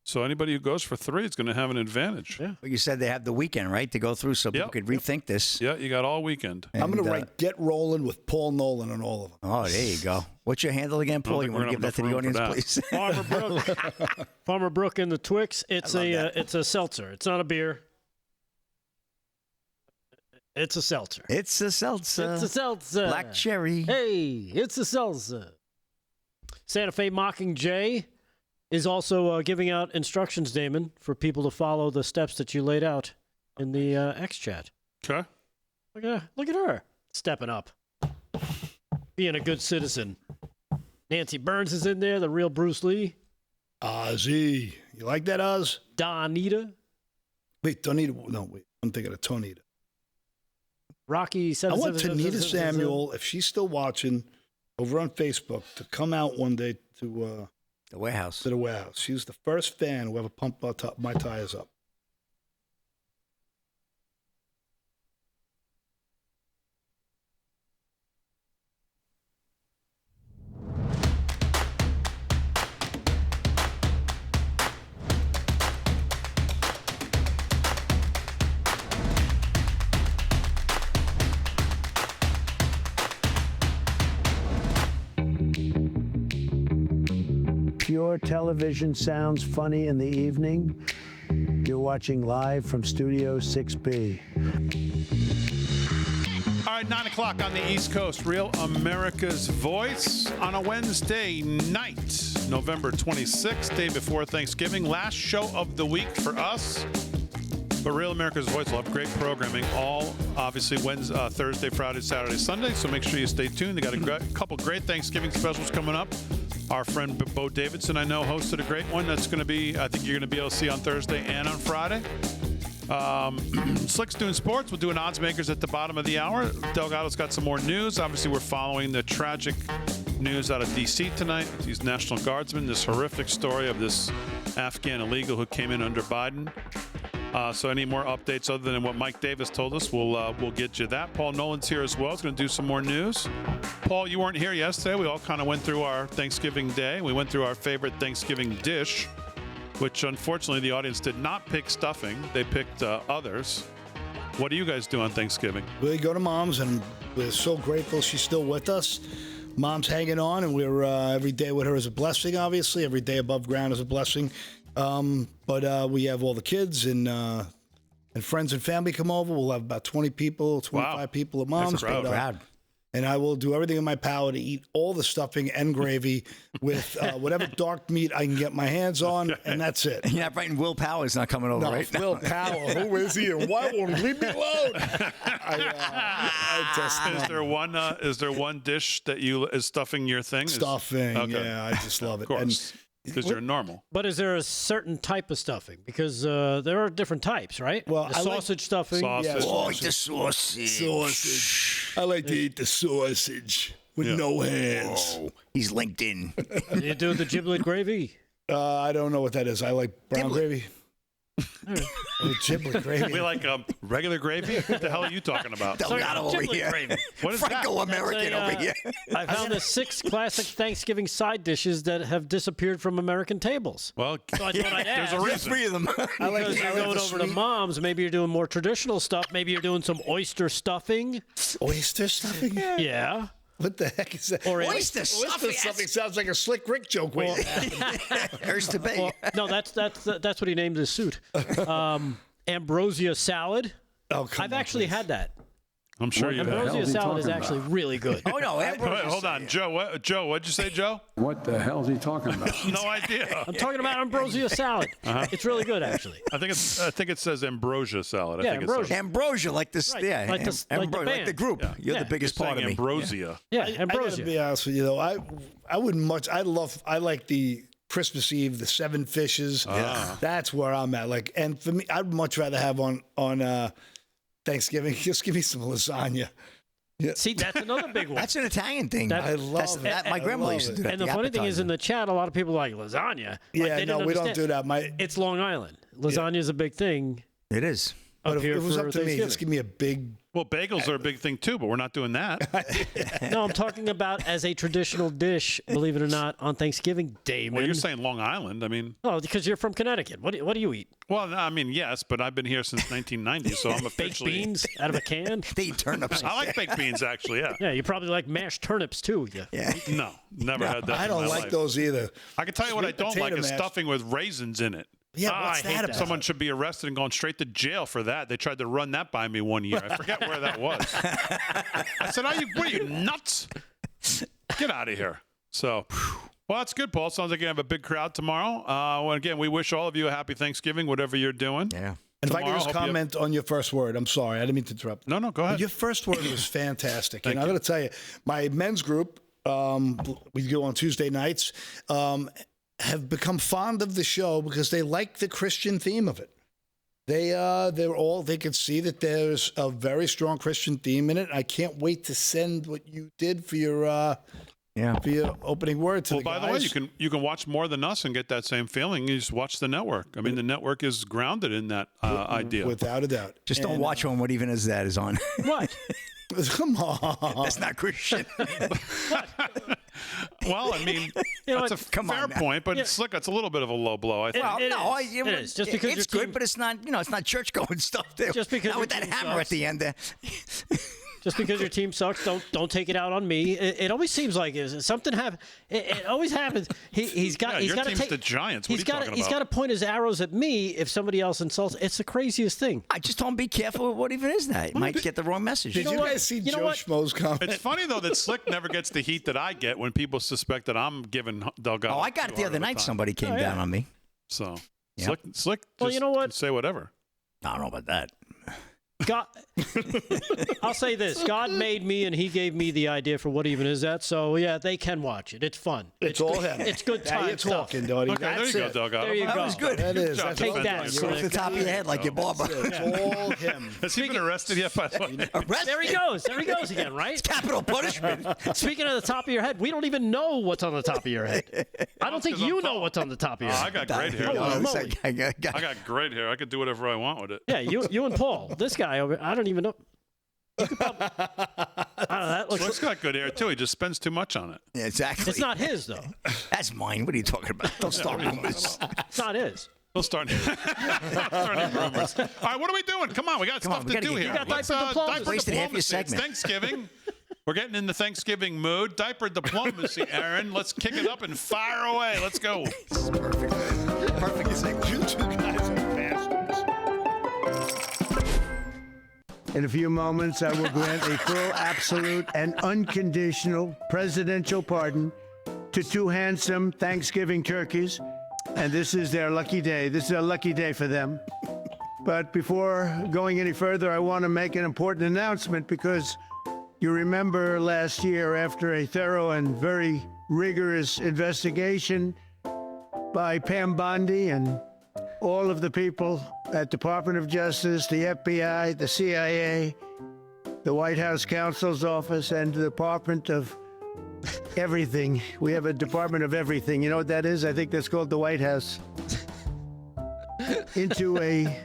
So anybody who goes for 3 is going to have an advantage. Yeah. Well, you said they have the weekend, right, to go through so people could rethink this. Yeah, you got all weekend. I'm going to write "Get Rolling" with Paul Nolan on all of them. Oh, there you go. What's your handle again, Paul? You want to give that to the audience, please? Farmer Brook in the Twix. It's a seltzer. It's not a beer. It's a seltzer. It's a seltzer. It's a seltzer. Black cherry. Hey, it's a seltzer. Santa Fe Mockingjay is also giving out instructions, Damon, for people to follow the steps that you laid out in the X chat. Okay. Look at her stepping up, being a good citizen. Nancy Burns is in there, the real Bruce Lee. Ozzy. You like that, Oz? Donita. Wait, Donita. No, wait. I'm thinking of Tonita. Rocky. I want Tonita Samuel, if she's still watching, over on Facebook, to come out one day to The warehouse. To the warehouse. She was the first fan who ever pumped my tires up. Pure television sounds funny in the evening. You're watching live from Studio 6B. All right, 9 o'clock on the East Coast. Real America's Voice on a Wednesday night, November 26th, day before Thanksgiving. Last show of the week for us. But Real America's Voice will have great programming all, obviously, Wednesday, Thursday, Friday, Saturday, Sunday. So make sure you stay tuned. They got a couple great Thanksgiving specials coming up. Our friend Bo Davidson, I know, hosted a great one. That's going to be, I think you're going to be able to see on Thursday and on Friday. Slick's doing sports. We'll do an odds makers at the bottom of the hour. Delgado's got some more news. Obviously, we're following the tragic news out of D.C. tonight. These National Guardsmen, this horrific story of this Afghan illegal who came in under Biden. So any more updates other than what Mike Davis told us, we'll get you that. Paul Nolan's here as well. He's going to do some more news. Paul, you weren't here yesterday. We all kind of went through our Thanksgiving day. We went through our favorite Thanksgiving dish, which unfortunately the audience did not pick stuffing. They picked others. What do you guys do on Thanksgiving? We go to Mom's, and we're so grateful she's still with us. Mom's hanging on, and we're every day with her is a blessing, obviously. Every day above ground is a blessing. But we have all the kids and friends and family come over. We'll have about 20 people, 25 people at Mom's. That's a crowd. And I will do everything in my power to eat all the stuffing and gravy with whatever dark meat I can get my hands on, and that's it. You're not writing Will Power's not coming over, right? Will Power, who is he, and why won't he leave me alone? Is there one dish that is stuffing your thing? Stuffing, Okay. yeah, I just love it. Of course. Because you're normal. But is there a certain type of stuffing? Because there are different types, right? Well, the I like stuffing. Sausage. Yeah, Oh, the sausage. I like to eat the sausage with no hands. Oh, he's LinkedIn. You do the giblet gravy? I don't know what that is. I like brown gravy. Giblet gravy. We like regular gravy? What the hell are you talking about? Delgado over here. Gravy. What is that? Franco-American over here. I found the 6 classic Thanksgiving side dishes that have disappeared from American tables. Well, So I thought I'd there's a ask. reason. 3 of them. Because you're going over to Mom's, maybe you're doing more traditional stuff. Maybe you're doing some oyster stuffing. Oyster stuffing? Yeah. What the heck is that? Or Oyster stuffing. stuffing sounds like a Slick Rick joke. Well, There's the bait. well, no, that's what he named his suit. Ambrosia salad. Oh, come I've on, actually please. had that. I'm sure you have. Ambrosia salad is actually really good. Oh, no. Wait, hold on. Joe, what'd you say, Joe? What the hell's he talking about? No idea. I'm talking about ambrosia salad. It's really good, actually. I think it says ambrosia salad. Yeah, I think it says. Ambrosia, like this. Right, Yeah, like the Ambrosia, like band. the group. Yeah. You're Yeah. the biggest You're part of saying me. ambrosia. Yeah, I gotta ambrosia. be honest with you though. I wouldn't much. I like the Christmas Eve, the 7 fishes. Yeah. That's where I'm at. Like, and for me, I'd much rather have on Thanksgiving. Just give me some lasagna. See, that's another big one. That's an Italian thing. That- I love That, it. my I grandmother love used to it. do that. And the funny thing is, appetizer. in the chat, a lot of people like lasagna. Like, Yeah, they no, didn't we don't understand. do that. It's Long Island. Lasagna is a big thing It is. But up if here it was for up to me, Thanksgiving. just give me a big. Well, bagels are a big thing too, but we're not doing that. No, I'm talking about as a traditional dish, believe it or not, on Thanksgiving Day. Well, you're saying Long Island. I mean, Oh, because you're from Connecticut. What do you eat? well, I mean, yes, but I've been here since 1990, so I'm Baked officially. beans out of a can? They eat turnips. I like baked beans, actually. Yeah. Yeah, you probably like mashed turnips too. Yeah. Yeah. No, never had that. I in don't my like life. those either. I can tell you what I Sweet don't like potato is mash. stuffing with raisins in it. Yeah, what's I hate that that. about? Someone should be arrested and going straight to jail for that. They tried to run that by me one year. I forget where that was. I said, what are you, nuts? Get out of here. So, well, that's good, Paul. Sounds like you have a big crowd tomorrow. Well, again, we wish all of you a happy Thanksgiving, whatever you're doing. Yeah. And if I Tomorrow, could just hope you comment on your first word, I'm sorry, I didn't mean to interrupt. No, go ahead. Your first word was fantastic. Thank And I'm you. going to tell you, my men's group, we go on Tuesday nights, have become fond of the show because they like the Christian theme of it. They could see that there's a very strong Christian theme in it. I can't wait to send what you did for your for your opening word to Well, the by guys. the way, you can watch more than us and get that same feeling. You just watch the network. I mean, the network is grounded in that idea. Without a doubt. Just don't watch one what even as that is on. What? Come on. That's not Christian. Well, I mean, You know that's what? a Come on fair now. point, but it's a little bit of a low blow, I think. Well, It no, is. It is. Just because it's your good, team- but it's not. It's not church going stuff. There. Just because not with your that team hammer sucks. at the end there. Just because your team sucks, don't take it out on me. It always seems like something happens. It always happens. He's got your to team's take the Giants. What are you talking He's about? got to point his arrows at me if somebody else insults. It's the craziest thing. I just don't be careful with what even is that. You might get the wrong message. Did you what? guys see You know Joe what? Schmo's comment? It's funny, though, that Slick never gets the heat that I get when people suspect that I'm giving Delgado. Oh, I got it the other night. Somebody came Oh, yeah. down on me. So, Yep. Slick Well, just you know what? can say whatever. I don't know about that. God, I'll say this: God made me, and He gave me the idea for what even is that. So yeah, they can watch it. It's fun. It's all him. It's good Now time you're stuff. talking, Dodie. Okay, there you That's go, it. Delgado. There you That go. was good. That is. Good job That's Take what I'm that, doing. Slick. You're Off the top of your head, like your barber. It's all him. Has he been arrested yet, by the way? Arrested. There he goes. There he goes again, right? It's capital punishment. Speaking of the top of your head, we don't even know what's on the top of your head. I don't think 'cause I'm you know tall. what's on the top of your Oh, I head. got great hair. Holy though. moly. I got- I got great hair. I could do whatever I want with it. Yeah, you and Paul. This guy over, I don't even know. You could probably, I don't know, that Slick's looks. got good hair, too. He just spends too much on it. Yeah, exactly. It's not his though. That's mine. What are you talking about? Don't start rumors. It's not his. He'll start starting rumors. All right, what are we doing? Come on, we got Come on, stuff we to gotta do get here. going. You got diaper diplomacy. diaper Wasted half your diplomacy. It's segment. Thanksgiving. We're getting in the Thanksgiving mood. Diaper diplomacy, Aaron. Let's kick it up and fire away. Let's go. This is perfect. Perfect segue. You two guys are bastards. In a few moments, I will grant a full, absolute, and unconditional presidential pardon to two handsome Thanksgiving turkeys. And this is their lucky day. This is a lucky day for them. But before going any further, I want to make an important announcement because you remember last year, after a thorough and very rigorous investigation by Pam Bondi and all of the people at Department of Justice, the FBI, the CIA, the White House Counsel's Office, and the Department of Everything. We have a Department of Everything. You know what that is? I think that's called the White House. Into a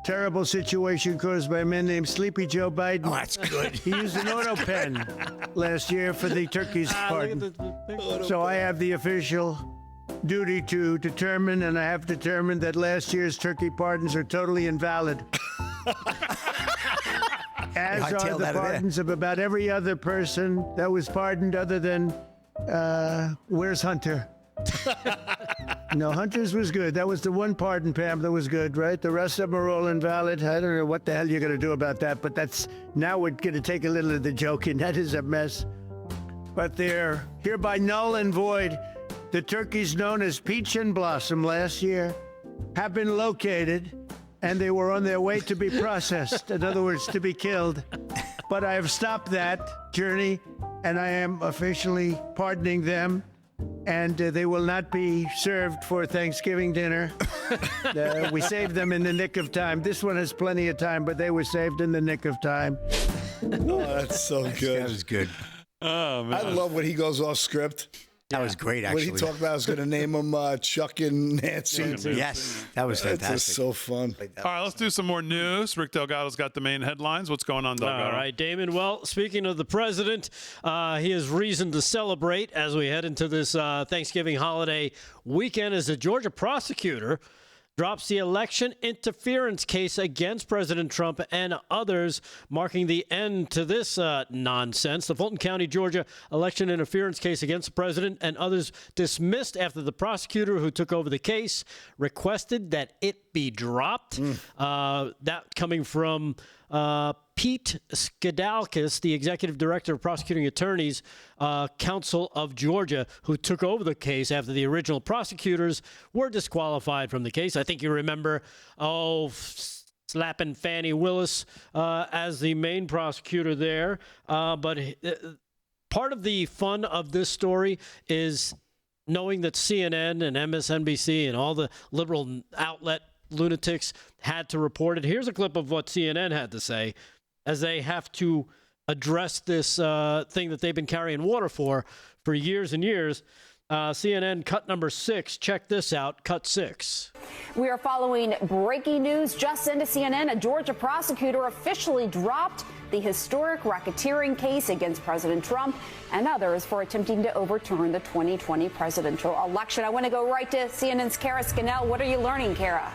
terrible situation caused by a man named Sleepy Joe Biden. Oh, that's good. He used an auto pen last year for the turkey's Look at pardon. the So I have the official duty to determine, and I have determined that last year's turkey pardons are totally invalid. As I are tailed the out of there. pardons of about every other person that was pardoned other than, where's Hunter? No, Hunter's was good. That was the one pardon, Pam, that was good, right? The rest of them are all invalid. I don't know what the hell you're going to do about that, but that's, now we're going to take a little of the joke in. That is a mess. But they're hereby null and void. The turkeys known as Peach and Blossom last year have been located, and they were on their way to be processed. In other words, to be killed. But I have stopped that journey, and I am officially pardoning them. And they will not be served for Thanksgiving dinner. We saved them in the nick of time. This one has plenty of time, but they were saved in the nick of time. Oh, that's so That good. was good. Oh, man. I love when he goes off script. That was great, When actually. he talked about I was going to name him Chuck and Nancy. Yes, that was That's fantastic. just so fun. All right, let's do some more news. Rick Delgado's got the main headlines. What's going on, Delgado? All right, Damon. Well, speaking of the president, he has reason to celebrate as we head into this Thanksgiving holiday weekend as a Georgia prosecutor drops the election interference case against President Trump and others, marking the end to this nonsense. The Fulton County, Georgia election interference case against the president and others dismissed after the prosecutor who took over the case requested that it be dropped. That coming from Pete Skidalkis, the executive director of prosecuting attorneys, Council of Georgia, who took over the case after the original prosecutors were disqualified from the case. I think you remember, slapping Fannie Willis as the main prosecutor there. But part of the fun of this story is knowing that CNN and MSNBC and all the liberal outlet lunatics had to report it. Here's a clip of what CNN had to say as they have to address this thing that they've been carrying water for years and years. CNN cut number 6. Check this out. Cut 6. We are following breaking news just into CNN. A Georgia prosecutor officially dropped the historic racketeering case against President Trump and others for attempting to overturn the 2020 presidential election. I want to go right to CNN's Kara Scannell. What are you learning, Kara?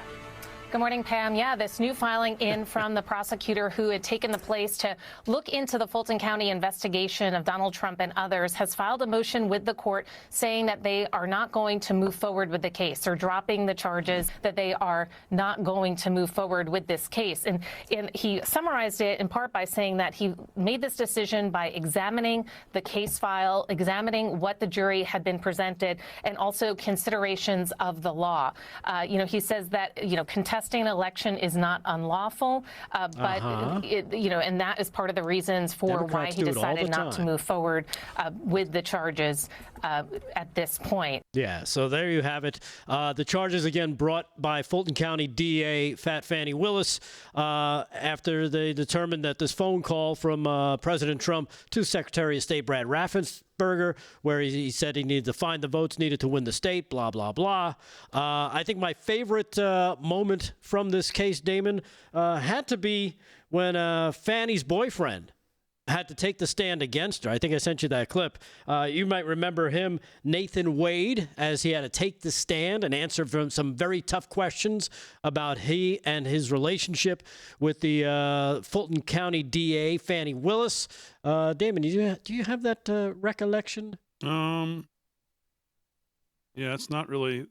Good morning, Pam. Yeah, this new filing in from the prosecutor who had taken the place to look into the Fulton County investigation of Donald Trump and others has filed a motion with the court saying that they are not going to move forward with the case. They're dropping the charges, that they are not going to move forward with this case. And he summarized it in part by saying that he made this decision by examining the case file, examining what the jury had been presented, and also considerations of the law. He says that, contesting an election is not unlawful, but and that is part of the reasons for Democrats why he decided not to time. move forward with the charges at this point. Yeah, so there you have it. The charges, again, brought by Fulton County DA Fat Fannie Willis after they determined that this phone call from President Trump to Secretary of State Brad Raffensperger, where he said he needed to find the votes needed to win the state, blah, blah, blah. I think my favorite moment from this case, Damon, had to be when Fannie's boyfriend had to take the stand against her. I think I sent you that clip. You might remember him, Nathan Wade, as he had to take the stand and answer from some very tough questions about he and his relationship with the Fulton County DA, Fannie Willis. Damon, do you have that recollection? Yeah, it's not going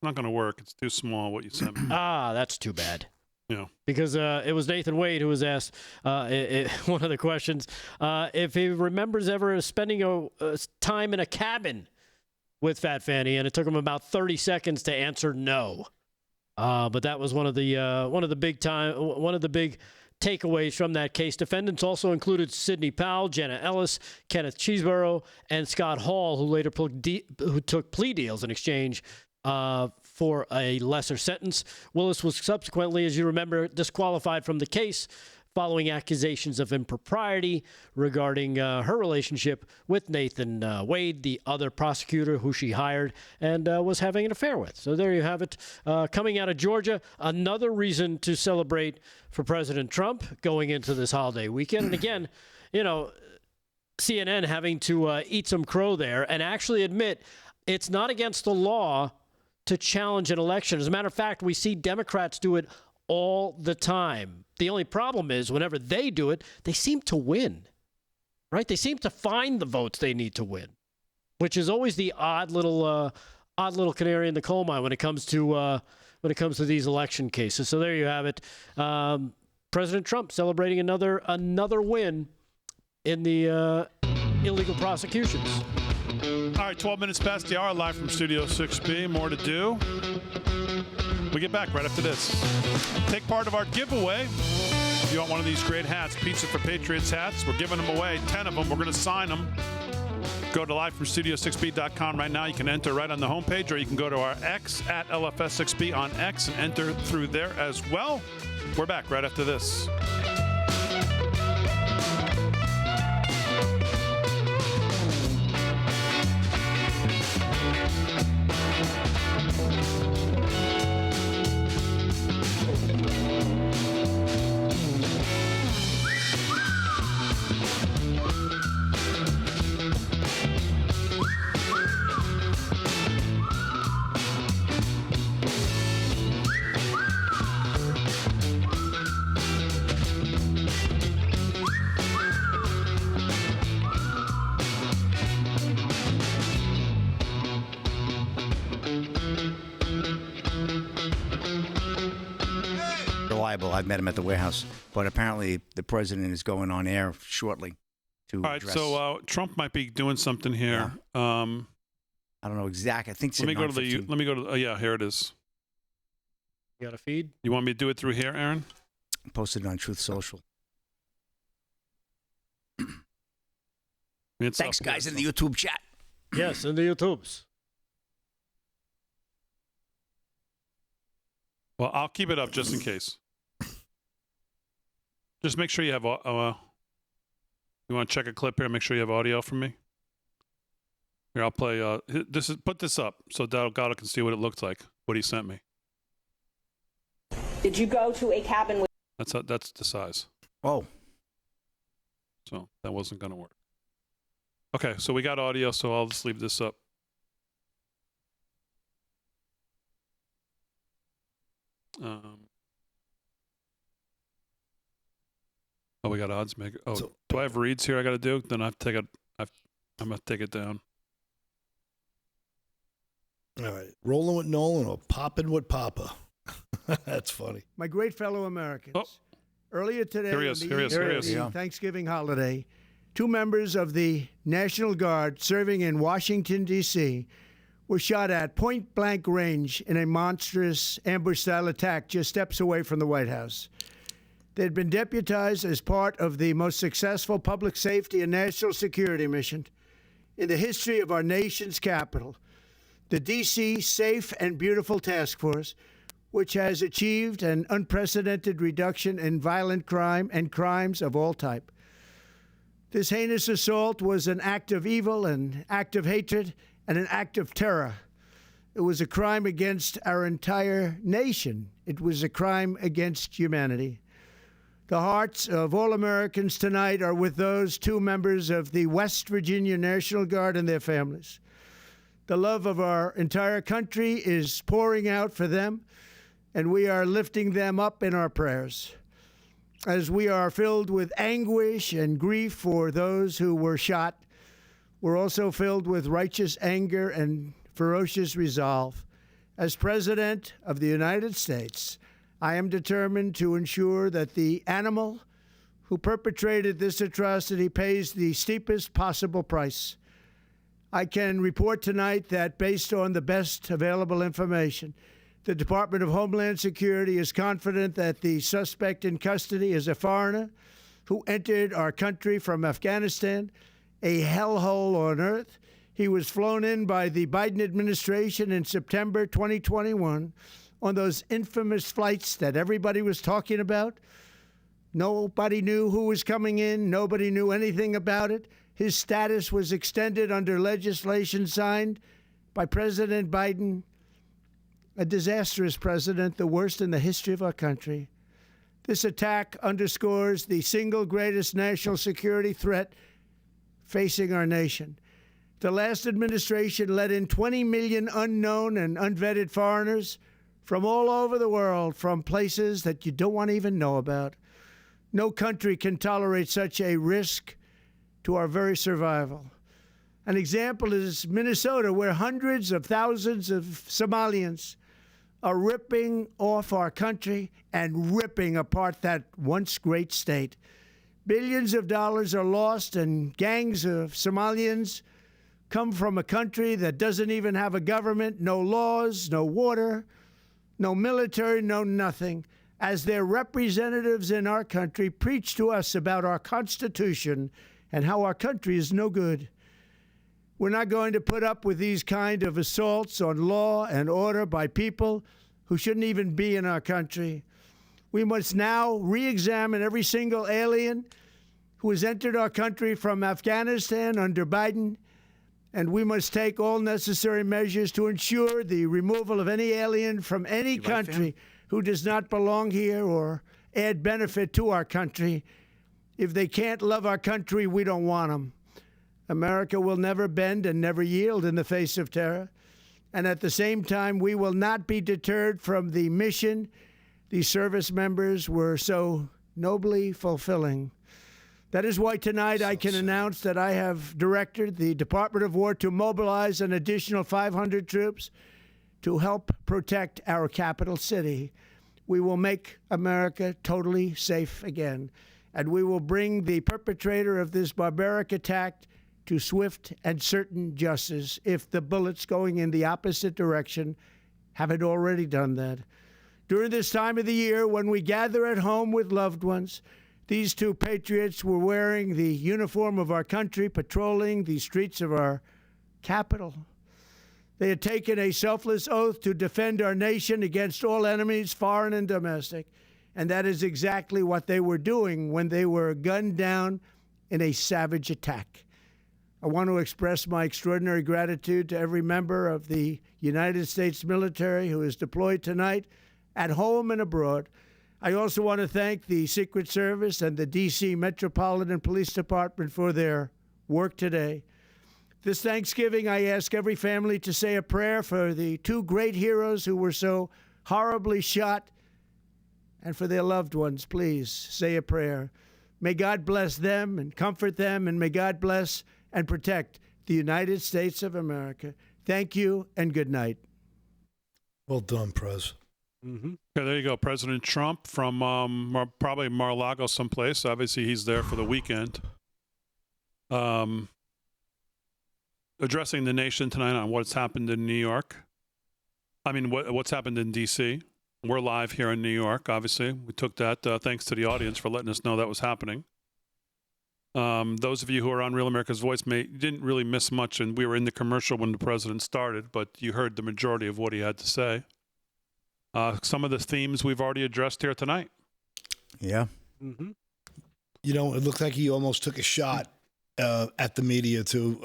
to work. It's too small, what you sent me. That's too bad. Yeah. Because it was Nathan Wade who was asked one of the questions if he remembers ever spending time in a cabin with Fat Fannie, and it took him about 30 seconds to answer no. But that was one of the big takeaways from that case. Defendants also included Sidney Powell, Jenna Ellis, Kenneth Cheeseborough, and Scott Hall, who later who took plea deals in exchange for a lesser sentence. Willis was subsequently, as you remember, disqualified from the case following accusations of impropriety regarding her relationship with Nathan Wade, the other prosecutor who she hired and was having an affair with. So there you have it. Coming out of Georgia, another reason to celebrate for President Trump going into this holiday weekend. And again, CNN having to eat some crow there and actually admit it's not against the law to challenge an election. As a matter of fact, we see Democrats do it all the time. The only problem is whenever they do it, they seem to win, right? They seem to find the votes they need to win, which is always the odd little canary in the coal mine when it comes to these election cases. So there you have it. President Trump celebrating another win in the illegal prosecutions. All right, 12 minutes past the hour, live from Studio 6B. More to do. We get back right after this. Take part of our giveaway. If you want one of these great hats, Pizza for Patriots hats, we're giving them away, 10 of them. We're going to sign them. Go to livefromstudio6b.com right now. You can enter right on the homepage, or you can go to our X at LFS6B on X and enter through there as well. We're back right after this. reliable. I've met him at the warehouse. But apparently the president is going on air shortly to All right, address. so Trump might be doing something here. I don't know exactly. I think it's let me go to the. yeah, here it is. You got a feed? You want me to do it through here, Aaron? Posted on Truth Social. Thanks, guys, in the YouTube chat. Yes, in the YouTubes. Well, I'll keep it up just in case. Just make sure you have. You want to check a clip here? Make sure you have audio from me. Here, I'll play. Put this up so Delgado can see what it looked like. What he sent me. Did you go to a cabin with? That's the size. Oh. So that wasn't going to work. Okay, so we got audio, so I'll just leave this up. We got odds maker. Oh, so, do I have reads here I got to do? Then I have to take it. I'm going to take it down. All right. Rolling with Nolan or popping with Papa. That's funny. My great fellow Americans. Earlier today, here he is. The Thanksgiving holiday, 2 members of the National Guard serving in Washington, D.C., were shot at point-blank range in a monstrous ambush-style attack just steps away from the White House. They had been deputized as part of the most successful public safety and national security mission in the history of our nation's capital, the D.C. Safe and Beautiful Task Force, which has achieved an unprecedented reduction in violent crime and crimes of all type. This heinous assault was an act of evil, an act of hatred, and an act of terror. It was a crime against our entire nation. It was a crime against humanity. The hearts of all Americans tonight are with those 2 members of the West Virginia National Guard and their families. The love of our entire country is pouring out for them, and we are lifting them up in our prayers. As we are filled with anguish and grief for those who were shot, we're also filled with righteous anger and ferocious resolve. As President of the United States, I am determined to ensure that the animal who perpetrated this atrocity pays the steepest possible price. I can report tonight that based on the best available information, the Department of Homeland Security is confident that the suspect in custody is a foreigner who entered our country from Afghanistan, a hellhole on earth. He was flown in by the Biden administration in September 2021 on those infamous flights that everybody was talking about. Nobody knew who was coming in. Nobody knew anything about it. His status was extended under legislation signed by President Biden, a disastrous president, the worst in the history of our country. This attack underscores the single greatest national security threat facing our nation. The last administration let in 20 million unknown and unvetted foreigners from all over the world, from places that you don't want to even know about. No country can tolerate such a risk to our very survival. An example is Minnesota, where hundreds of thousands of Somalians are ripping off our country and ripping apart that once great state. Billions of dollars are lost, and gangs of Somalians come from a country that doesn't even have a government, no laws, no water, no military, no nothing. As their representatives in our country preach to us about our Constitution and how our country is no good. We're not going to put up with these kind of assaults on law and order by people who shouldn't even be in our country. We must now re-examine every single alien who has entered our country from Afghanistan under Biden, and we must take all necessary measures to ensure the removal of any alien from any country who does not belong here or add benefit to our country. If they can't love our country, we don't want them. America will never bend and never yield in the face of terror. And at the same time, we will not be deterred from the mission these service members were so nobly fulfilling. That is why tonight I can announce that I have directed the Department of War to mobilize an additional 500 troops to help protect our capital city. we will make America totally safe again. And we will bring the perpetrator of this barbaric attack to swift and certain justice if the bullets going in the opposite direction haven't already done that. During this time of the year, when we gather at home with loved ones, these two patriots were wearing the uniform of our country, patrolling the streets of our capital. They had taken a selfless oath to defend our nation against all enemies, foreign and domestic. And that is exactly what they were doing when they were gunned down in a savage attack. I want to express my extraordinary gratitude to every member of the United States military who is deployed tonight, at home and abroad. I also want to thank the Secret Service and the D.C. Metropolitan Police Department for their work today. This Thanksgiving, I ask every family to say a prayer for the two great heroes who were so horribly shot, and for their loved ones. Please say a prayer. May God bless them and comfort them, and may God bless and protect the United States of America. Thank you and good night. Well done, Prez. Mm-hmm. Okay, there you go. President Trump from probably Mar-a-Lago someplace. Obviously, he's there for the weekend. Addressing the nation tonight on what's happened in New York. I mean, what's happened in D.C. We're live here in New York, obviously. We took that. Thanks to the audience for letting us know that was happening. Those of you who are on Real America's Voice didn't really miss much, and we were in the commercial when the president started, but you heard the majority of what he had to say. Some of the themes we've already addressed here tonight. Yeah. Mm-hmm. You know, it looked like he almost took a shot at the media too,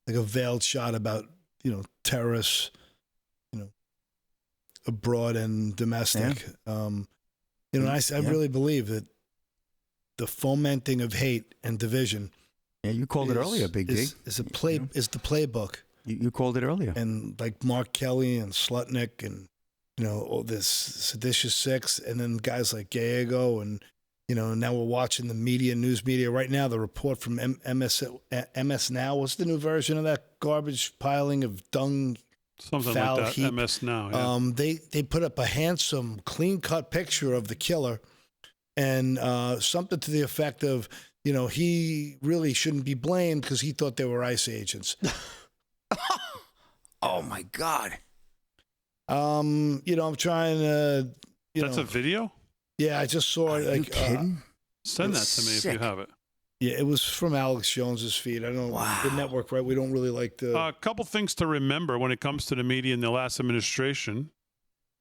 like a veiled shot about, terrorists, abroad and domestic. Yeah. I really believe that the fomenting of hate and division. Yeah, you called it earlier, Big D. Is the playbook. You called it earlier. And like Mark Kelly and Slutnik and, all this seditious six, and then guys like Gallego and, now we're watching the news media right now, the report from MS Now. What's the new version of that garbage piling of dung? Something like that, heap. MS Now. Yeah. They put up a handsome, clean-cut picture of the killer and something to the effect of, he really shouldn't be blamed because he thought they were ICE agents. Oh, my God. I'm trying to, That's a video? Yeah, I just saw it. Are you kidding? Send that to me if you have it. Yeah, it was from Alex Jones's feed. I don't know the network, right? We don't really like the. A couple things to remember when it comes to the media in the last administration.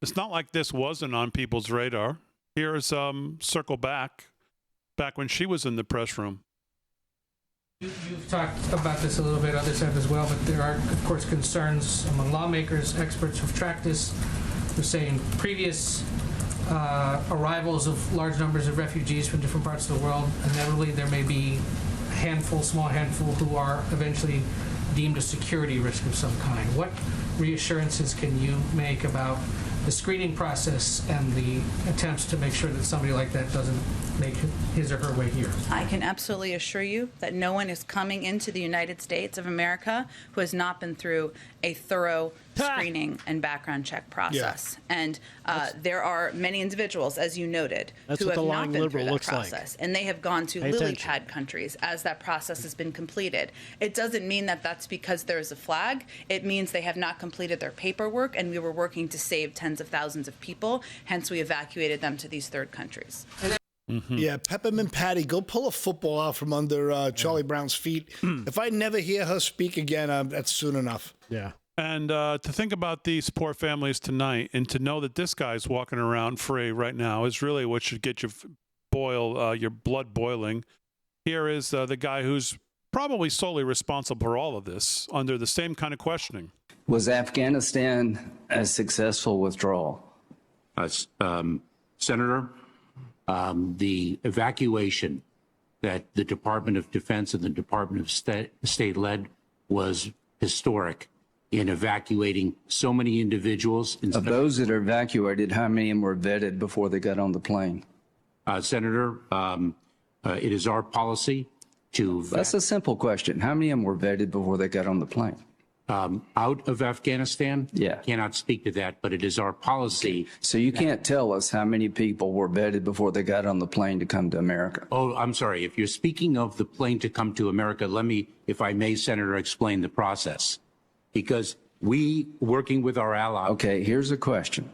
It's not like this wasn't on people's radar. Here's circle back when she was in the press room. You've talked about this a little bit, others have as well, but there are, of course, concerns among lawmakers, experts who've tracked this. They're saying previous arrivals of large numbers of refugees from different parts of the world, inevitably there may be a small handful who are eventually deemed a security risk of some kind. What reassurances can you make about the screening process and the attempts to make sure that somebody like that doesn't make his or her way here? I can absolutely assure you that no one is coming into the United States of America who has not been through a thorough screening and background check process. Yeah. And there are many individuals, as you noted, who have not been through that process. And they have gone to lily pad countries as that process has been completed. It doesn't mean that that's because there is a flag. It means they have not completed their paperwork, and we were working to save tens of thousands of people. Hence, we evacuated them to these third countries. Mm-hmm. Yeah, Peppermint Patty, go pull a football out from under Charlie Brown's feet. If I never hear her speak again, that's soon enough. Yeah. And to think about these poor families tonight and to know that this guy's walking around free right now is really what should get your blood boiling. Here is the guy who's probably solely responsible for all of this under the same kind of questioning. Was Afghanistan a successful withdrawal? Senator, the evacuation that the Department of Defense and the Department of State led was historic in evacuating so many individuals. Of those that are evacuated, how many of them were vetted before they got on the plane? Senator, it is our policy to... That's a simple question. How many of them were vetted before they got on the plane? out of Afghanistan. Yeah. Cannot speak to that, but it is our policy. So you can't tell us how many people were vetted before they got on the plane to come to America. Oh, I'm sorry. If you're speaking of the plane to come to America, let me, if I may, Senator, explain the process. Because we, working with our allies. Okay, here's a question.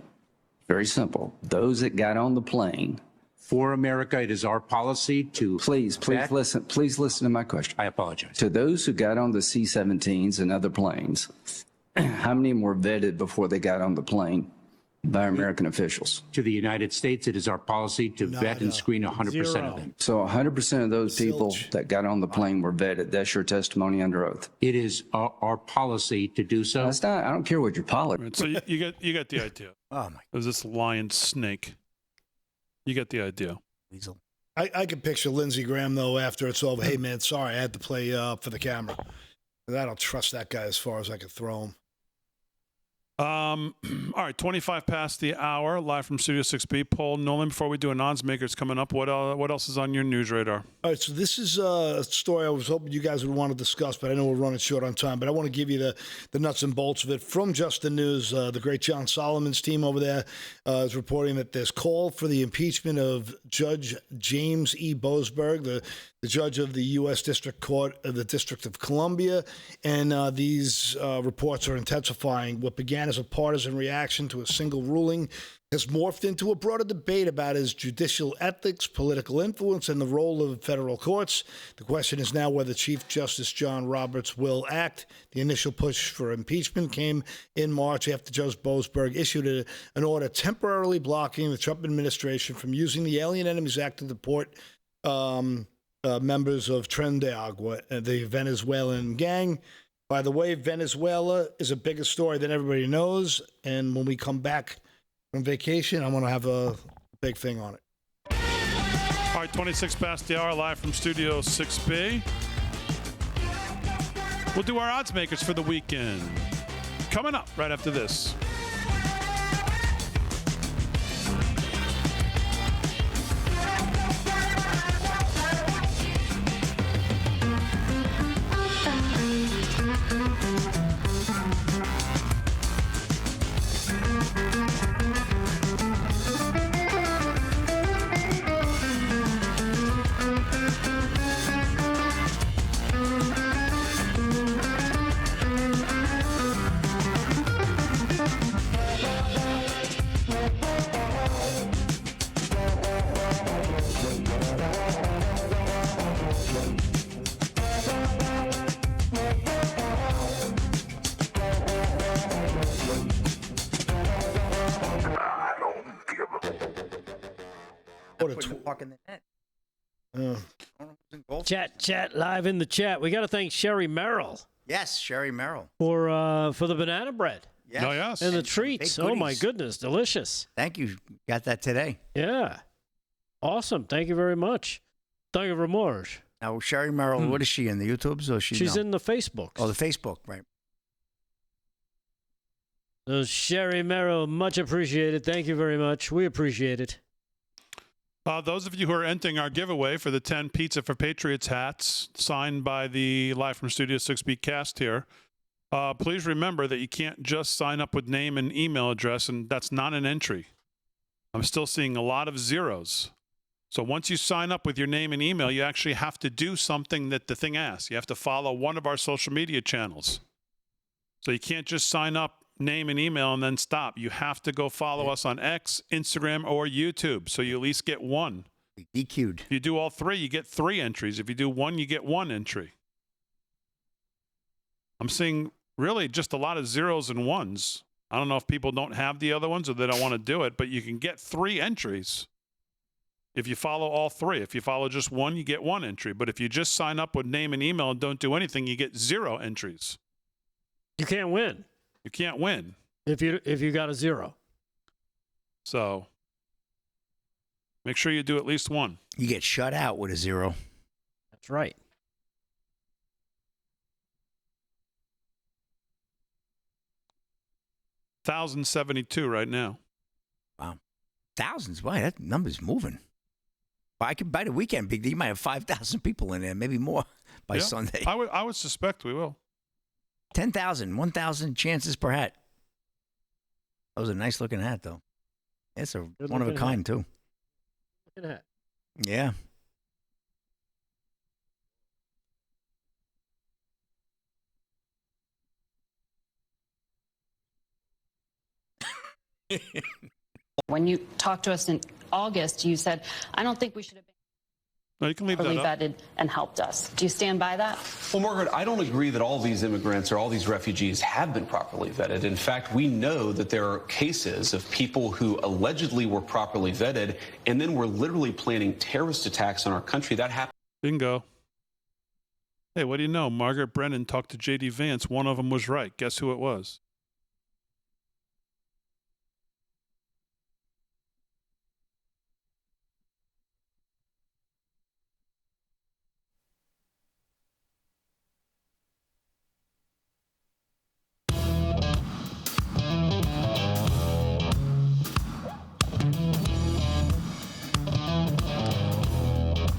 Very simple. Those that got on the plane. For America, it is our policy to. Please listen to my question. I apologize. To those who got on the C-17s and other planes, how many were vetted before they got on the plane by American officials? To the United States, it is our policy to vet and screen 100% of them. So 100% of those people that got on the plane were vetted. That's your testimony under oath. It is our policy to do so. That's not. I don't care what your policy. Right, so you get the idea. Oh my! There's this lion snake. You get the idea. Weasel. I can picture Lindsey Graham, though, after it's over. Hey, man, sorry, I had to play for the camera. And I don't trust that guy as far as I could throw him. All right, 25 past the hour, live from Studio 6B. Paul Nolan, before we do an odds makers coming up, what else is on your news radar? All right, so this is a story I was hoping you guys would want to discuss, but I know we're running short on time. But I want to give you the nuts and bolts of it. From Just the News, the great John Solomon's team over there is reporting that there's call for the impeachment of Judge James E. Boasberg, the judge of the U.S. District Court of the District of Columbia. And these reports are intensifying. What began as a partisan reaction to a single ruling has morphed into a broader debate about his judicial ethics, political influence, and the role of federal courts. The question is now whether Chief Justice John Roberts will act. The initial push for impeachment came in March after Judge Boasberg issued an order temporarily blocking the Trump administration from using the Alien Enemies Act to deport members of Tren de Agua, the Venezuelan gang. By the way, Venezuela is a bigger story than everybody knows. And when we come back from vacation, I'm going to have a big thing on it. All right, 26 past the hour, live from Studio 6B. We'll do our odds makers for the weekend. Coming up right after this. Chat live in the chat. We got to thank Sherry Merrill. Yes, Sherry Merrill for the banana bread. Yes. Oh, yes. And the treats. Oh my goodness, delicious. Thank you. Got that today. Yeah. Awesome. Thank you very much. Thank you very much. Now, Sherry Merrill, what is she in the YouTubes or she's in the Facebook? Oh, the Facebook, right. So Sherry Merrill, much appreciated. Thank you very much. We appreciate it. Those of you who are entering our giveaway for the 10 Pizza for Patriots hats signed by the Live from Studio 6B cast here, please remember that you can't just sign up with name and email address, and that's not an entry. I'm still seeing a lot of zeros. So once you sign up with your name and email, you actually have to do something that the thing asks. You have to follow one of our social media channels. So you can't just sign up, name and email, and then stop. You have to go follow us on X, Instagram, or YouTube, so you at least get one. DQ'd. If you do all three, you get 3 entries. If you do one, you get 1 entry. I'm seeing really just a lot of zeros and ones. I don't know if people don't have the other ones or they don't want to do it, but you can get 3 entries if you follow all 3. If you follow just one, you get 1 entry. But if you just sign up with name and email and don't do anything, you get 0 entries. You can't win. You can't win if you got a 0. So make sure you do at least 1. You get shut out with a 0. That's right. $1,072 right now. Wow, thousands! Why that number's moving? By the weekend, Big D, you might have 5,000 people in there, maybe more by Sunday. I would suspect we will. 10,000, 1,000 chances per hat. That was a nice looking hat, though. It's a one of a kind, too. Looking hat. Yeah. When you talked to us in August, you said, I don't think we should have been No, you can leave that up. vetted and helped us. Do you stand by that? Well, Margaret, I don't agree that all these immigrants or all these refugees have been properly vetted. In fact, we know that there are cases of people who allegedly were properly vetted and then were literally planning terrorist attacks on our country. That happened. Bingo. Hey, what do you know? Margaret Brennan talked to J.D. Vance. One of them was right. Guess who it was?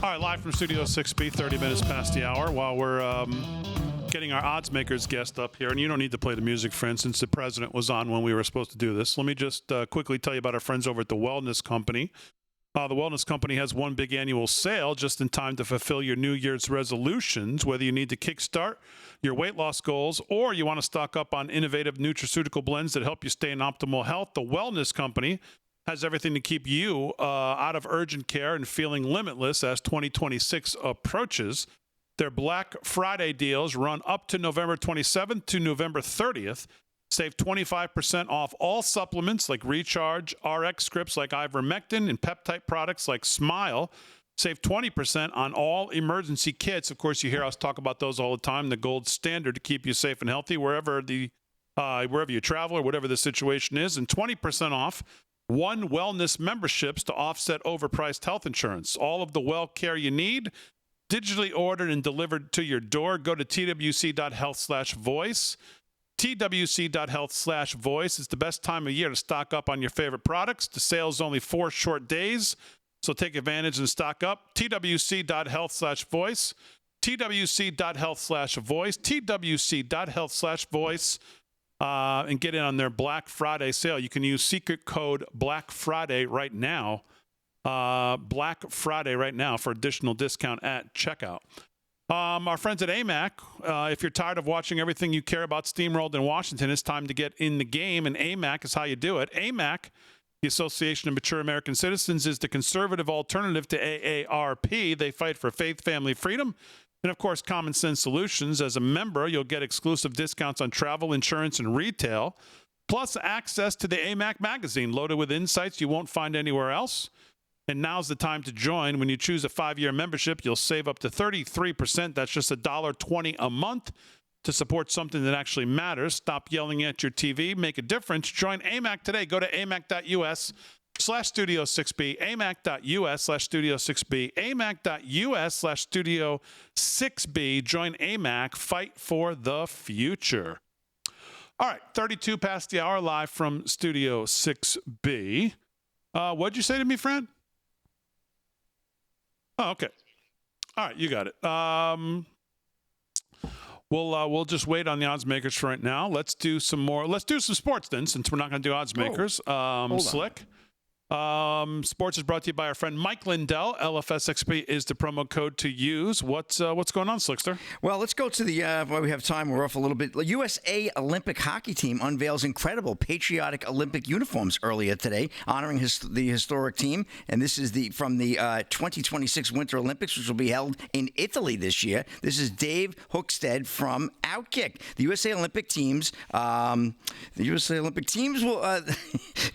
All right, live from Studio 6B, 30 minutes past the hour. While we're getting our odds makers guest up here, and you don't need to play the music, friend, since the president was on when we were supposed to do this. Let me just quickly tell you about our friends over at the Wellness Company. The Wellness Company has one big annual sale just in time to fulfill your New Year's resolutions, whether you need to kickstart your weight loss goals or you want to stock up on innovative nutraceutical blends that help you stay in optimal health. The Wellness Company has everything to keep you out of urgent care and feeling limitless as 2026 approaches. Their Black Friday deals run up to November 27th to November 30th. Save 25% off all supplements like Recharge, RX scripts like ivermectin, and peptide products like Smile. Save 20% on all emergency kits. Of course, you hear us talk about those all the time, the gold standard to keep you safe and healthy wherever you travel or whatever the situation is, and 20% off One Wellness memberships to offset overpriced health insurance. All of the well care you need, digitally ordered and delivered to your door. Go to twc.health/voice. twc.health/voice is the best time of year to stock up on your favorite products. The sale is only 4 short days, so take advantage and stock up. twc.health/voice. twc.health/voice. twc.health/voice. And get in on their Black Friday sale. You can use secret code Black Friday right now. Black Friday right now for additional discount at checkout. Our friends at AMAC, if you're tired of watching everything you care about steamrolled in Washington, it's time to get in the game, and AMAC is how you do it. AMAC, the Association of Mature American Citizens, is the conservative alternative to AARP. They fight for faith, family, freedom, and, of course, common sense solutions. As a member, you'll get exclusive discounts on travel, insurance, and retail, plus access to the AMAC magazine loaded with insights you won't find anywhere else. And now's the time to join. When you choose a 5-year membership, you'll save up to 33%. That's just $1.20 a month to support something that actually matters. Stop yelling at your TV. Make a difference. Join AMAC today. Go to amac.us/Studio6B, amac.us/Studio6B, amac.us/Studio6B. Join AMAC. Fight for the future. All right, 32 past the hour, live from Studio 6B. What'd you say to me, friend? Oh, okay. All right, you got it. We'll just wait on the odds makers for right now. Let's do some more. Let's do some sports then, since we're not going to do odds makers. Slick. Sports is brought to you by our friend Mike Lindell. LFSXP is the promo code to use. What's going on, Slickster? Well, let's go to the, while we have time, we're off a little bit. The USA Olympic hockey team unveils incredible patriotic Olympic uniforms earlier today, honoring the historic team. And this is from the 2026 Winter Olympics, which will be held in Italy this year. This is Dave Hookstead from Outkick. The USA Olympic teams, will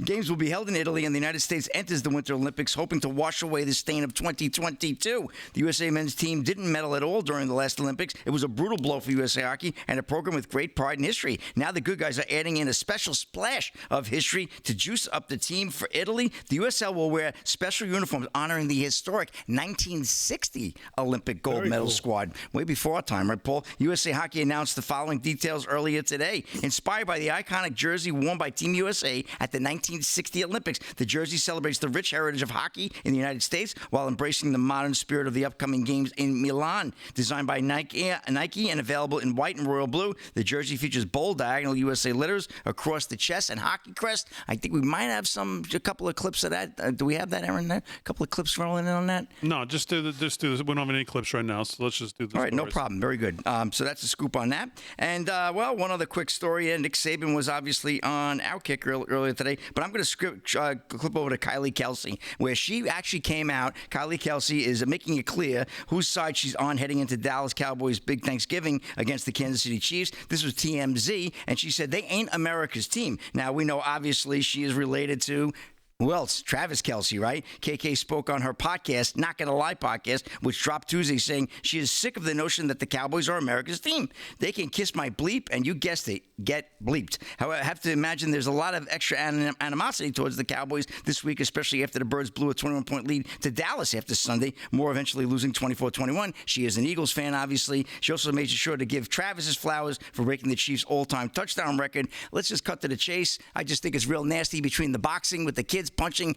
games will be held in Italy, and the United States enters the Winter Olympics hoping to wash away the stain of 2022. The USA men's team didn't medal at all during the last Olympics. It was a brutal blow for USA Hockey and a program with great pride and history. Now the good guys are adding in a special splash of history to juice up the team for Italy. The USL will wear special uniforms honoring the historic 1960 Olympic gold medal squad. Way before our time, right, Paul? USA Hockey announced the following details earlier today. Inspired by the iconic jersey worn by Team USA at the 1960 Olympics, the jersey Jersey celebrates the rich heritage of hockey in the United States while embracing the modern spirit of the upcoming games in Milan. Designed by Nike and available in white and royal blue, the jersey features bold diagonal USA letters across the chest and hockey crest. I think we might have a couple of clips of that. Do we have that, Aaron? A couple of clips rolling in on that? No, just do this. We don't have any clips right now, so let's just do this. All right, no problem. Very good. So that's a scoop on that. And, one other quick story. Nick Saban was obviously on Outkick earlier today, but I'm going to clip over to Kylie Kelsey, where she actually came out. Kylie Kelsey is making it clear whose side she's on heading into Dallas Cowboys' big Thanksgiving against the Kansas City Chiefs. This was TMZ, and she said they ain't America's team. Now, we know, obviously, she is related to who else? Travis Kelsey, right? KK spoke on her podcast, Not Gonna Lie podcast, which dropped Tuesday, saying she is sick of the notion that the Cowboys are America's team. They can kiss my bleep, and you guessed it, get bleeped. However, I have to imagine there's a lot of extra animosity towards the Cowboys this week, especially after the Birds blew a 21-point lead to Dallas after Sunday, Moore eventually losing 24-21. She is an Eagles fan, obviously. She also made sure to give Travis his flowers for breaking the Chiefs' all-time touchdown record. Let's just cut to the chase. I just think it's real nasty between the boxing with the kids punching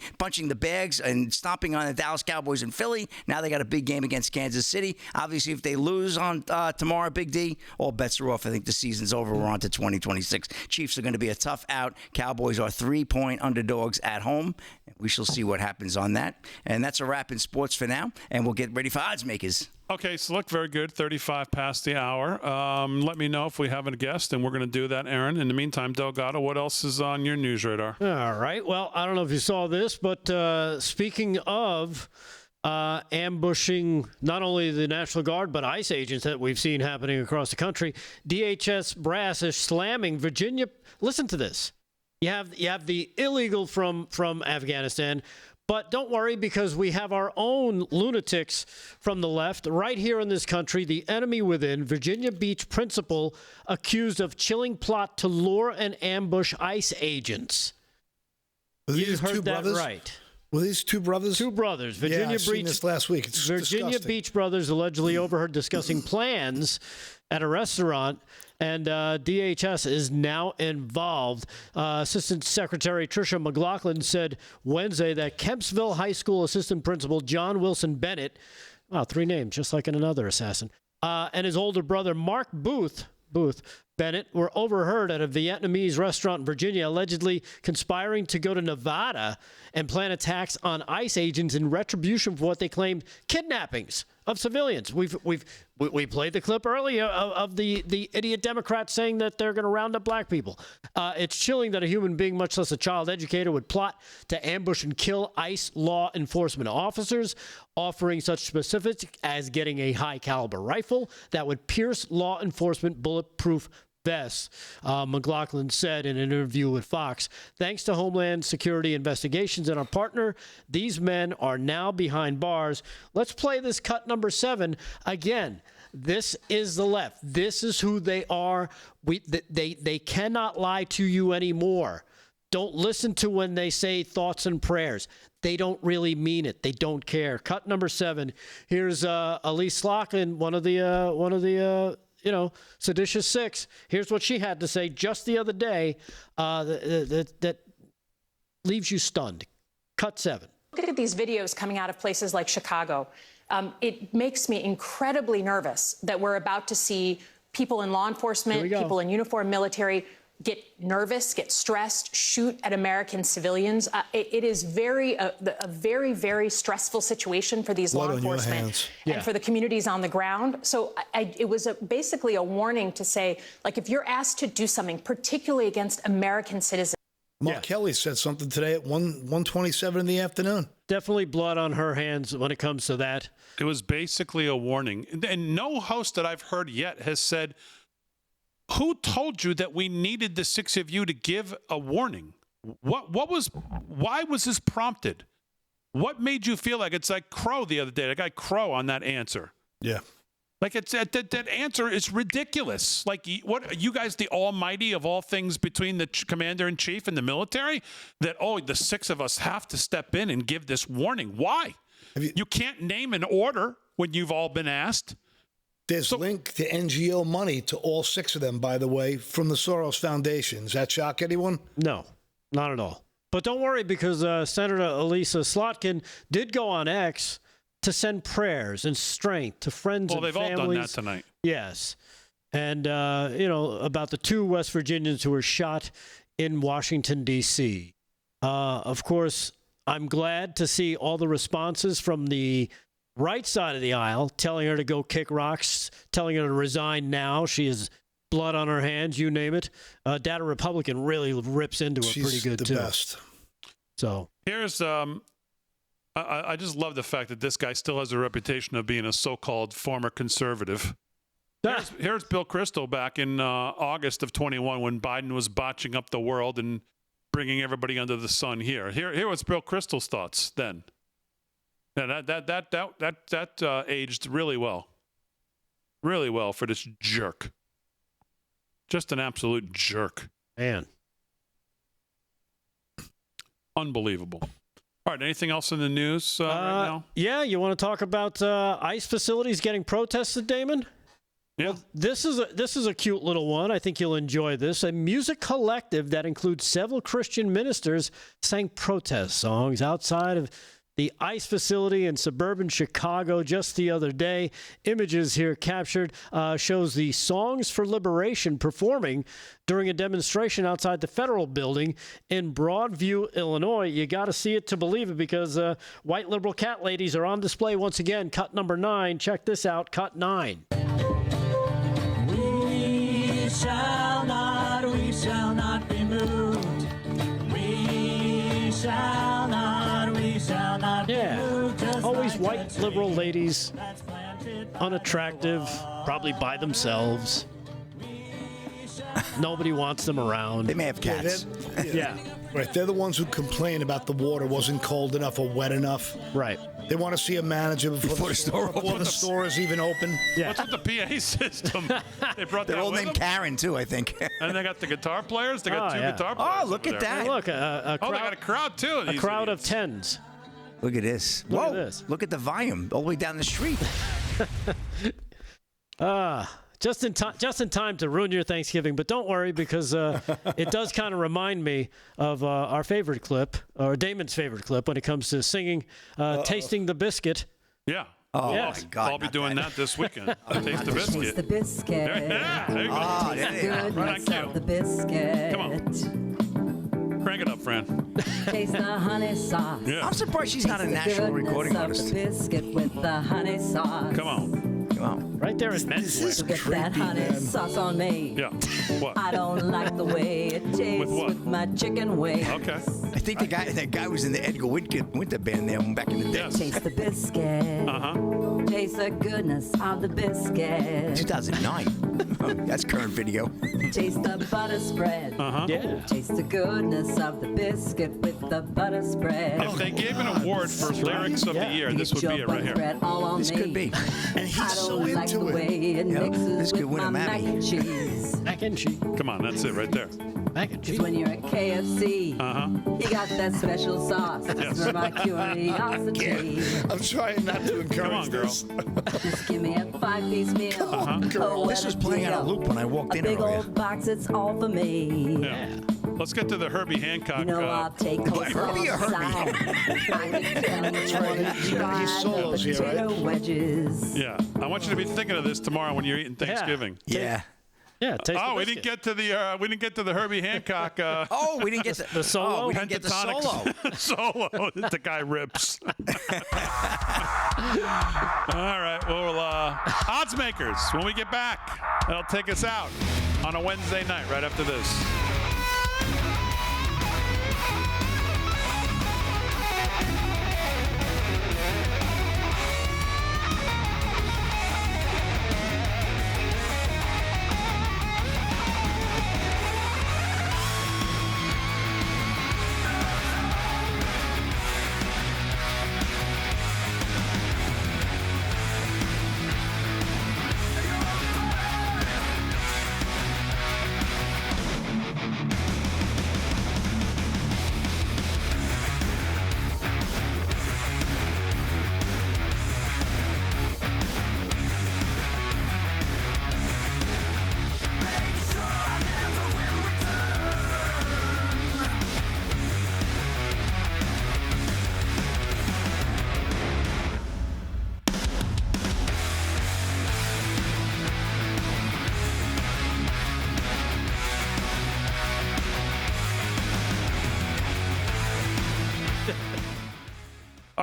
the bags and stomping on the Dallas Cowboys in Philly. Now they got a big game against Kansas City. Obviously, if they lose on tomorrow, Big D, all bets are off. I think the season's over. We're on to 2026. Chiefs are going to be a tough out. Cowboys are 3-point underdogs at home. We shall see what happens on that. And that's a wrap in sports for now. And we'll get ready for odds makers. Okay, so look, very good. 35 past the hour. Let me know if we have a guest, and we're going to do that, Aaron. In the meantime, Delgado, what else is on your news radar? All right. Well, I don't know if you saw this, but speaking of ambushing not only the National Guard, but ICE agents that we've seen happening across the country, DHS brass is slamming Virginia. Listen to this. You have the illegal from Afghanistan. But don't worry, because we have our own lunatics from the left right here in this country, the enemy within, Virginia Beach principal accused of chilling plot to lure and ambush ICE agents. You heard that right. Were these two brothers? Two brothers. Virginia I've seen this last week. It's Virginia disgusting. Beach brothers allegedly overheard discussing plans at a restaurant, and DHS is now involved. Assistant Secretary Tricia McLaughlin said Wednesday that Kempsville High School Assistant Principal John Wilson Bennett, wow, 3 names, just like in Another Assassin, and his older brother Mark Booth Bennett were overheard at a Vietnamese restaurant in Virginia, allegedly conspiring to go to Nevada and plan attacks on ICE agents in retribution for what they claimed kidnappings of civilians. We played the clip earlier of the idiot Democrats saying that they're going to round up black people. It's chilling that a human being, much less a child educator, would plot to ambush and kill ICE law enforcement officers, offering such specifics as getting a high-caliber rifle that would pierce law enforcement bulletproof vests. McLaughlin said in an interview with Fox, thanks to Homeland Security investigations and our partner, these men are now behind bars. Let's play this cut number 7 again. This is the left. This is who they are. They cannot lie to you anymore. Don't listen to when they say thoughts and prayers. They don't really mean it. They don't care. Cut number 7. Here's Elise Slockin, one of the seditious 6. Here's what she had to say just the other day that leaves you stunned. Cut 7. Look at these videos coming out of places like Chicago. It makes me incredibly nervous that we're about to see people in law enforcement, people in uniform military get nervous, get stressed, shoot at American civilians. It is a very, very stressful situation for these law enforcement and for the communities on the ground. So it was basically a warning to say, like, if you're asked to do something, particularly against American citizens. Mark Kelly said something today at 1:27 in the afternoon. Definitely blood on her hands when it comes to that. It was basically a warning. And no host that I've heard yet has said, who told you that we needed the 6 of you to give a warning? Why was this prompted? What made you feel like it's like Crow the other day? That guy Crow on that answer. Yeah. Like it's that answer is ridiculous. Like, what are you guys, the almighty of all things between the commander in chief and the military? That, the 6 of us have to step in and give this warning. Why? You can't name an order when you've all been asked. There's linked to NGO money to all 6 of them, by the way, from the Soros Foundation. Does that shock anyone? No, not at all. But don't worry, because Senator Elisa Slotkin did go on X to send prayers and strength to friends and families. Well, they've all done that tonight. Yes. And, about the 2 West Virginians who were shot in Washington, D.C. Of course, I'm glad to see all the responses from the right side of the aisle, telling her to go kick rocks, telling her to resign now. She has blood on her hands, you name it. Data Republican really rips into her pretty good, too. She's the best. So here's I just love the fact that this guy still has a reputation of being a so-called former conservative. Here's Bill Kristol back in August of 21 when Biden was botching up the world and bringing everybody under the sun here. Here was Bill Kristol's thoughts then. Yeah, that aged really well for this jerk. Just an absolute jerk. Man. Unbelievable. All right, anything else in the news right now? Yeah, you want to talk about ICE facilities getting protested, Damon? Yeah. Well, this is a cute little one. I think you'll enjoy this. A music collective that includes several Christian ministers sang protest songs outside of the ICE facility in suburban Chicago just the other day. Images here captured shows the Songs for Liberation performing during a demonstration outside the federal building in Broadview, Illinois. You got to see it to believe it, because white liberal cat ladies are on display once again. Cut number 9. Check this out. Cut 9. We shall not be moved. We shall not Yeah, always white liberal ladies, unattractive, probably by themselves. Nobody wants them around. They may have cats. Yeah. Right, they're the ones who complain about the water wasn't cold enough or wet enough. Right. They want to see a manager before the store is even open. Yeah. What's with the PA system? They brought They're that all with named them? Karen, too, I think. And they got the guitar players? They got two guitar players. Oh, look at that. Hey, look, a crowd, they got a crowd, too. A crowd of tens. Look at this. Look Whoa. at this. Look at the volume all the way down the street. Just in time to ruin your Thanksgiving, but don't worry, because it does kind of remind me of our favorite clip, or Damon's favorite clip, when it comes to singing, "Tasting the Biscuit." Yeah. Oh, yes. my God. I'll be doing that this weekend. Taste the biscuit. Taste the biscuit. Yeah, there you go. Oh, there you go. Right on cue. The biscuit. Come on. Crank it up, Fran. Taste the honey sauce. Yeah. I'm surprised she's not a national recording artist. The biscuit with the honey sauce. Come on. Come on. Right there in men's wear. Get that honey sauce on me. Yeah. What? I don't like the way it tastes what? with my chicken wings. Okay. I think that guy was in the Edgar Winter band there back in the day. Yes. Taste the biscuit. Uh-huh. Taste the goodness of the biscuit. 2009. Oh, that's current video. Taste the butter spread. Uh-huh. Yeah. Taste the goodness of the biscuit with the butter spread. If they gave an award for lyrics of the year, this would be it right here. This could be. And he's I so don't like into the it. way it Yeah, mixes this could with win my a mac Mammy. and cheese. Mac and cheese. Come on, that's it right there. Mac and cheese. When you're at KFC, you got that special sauce Yes. for my curiosity. I'm trying not to encourage Come on, girl. this. Just give me a 5-piece meal. Oh, This was playing out of loop when I walked a in big earlier. old box, it's all for me. Yeah. Let's get to the Herbie Hancock. You know I'll take Herbie or Herbie? That's right. He's solos here, potato right? wedges. Yeah. I want you to be thinking of this tomorrow when you're eating Thanksgiving. Yeah. Yeah. Taste Oh, the we biscuit. didn't get to the Herbie Hancock. Oh, we didn't get the solo. Oh, we didn't get the solo. Solo that the guy rips. All right. Well, odds makers. When we get back, that'll take us out on a Wednesday night. Right after this.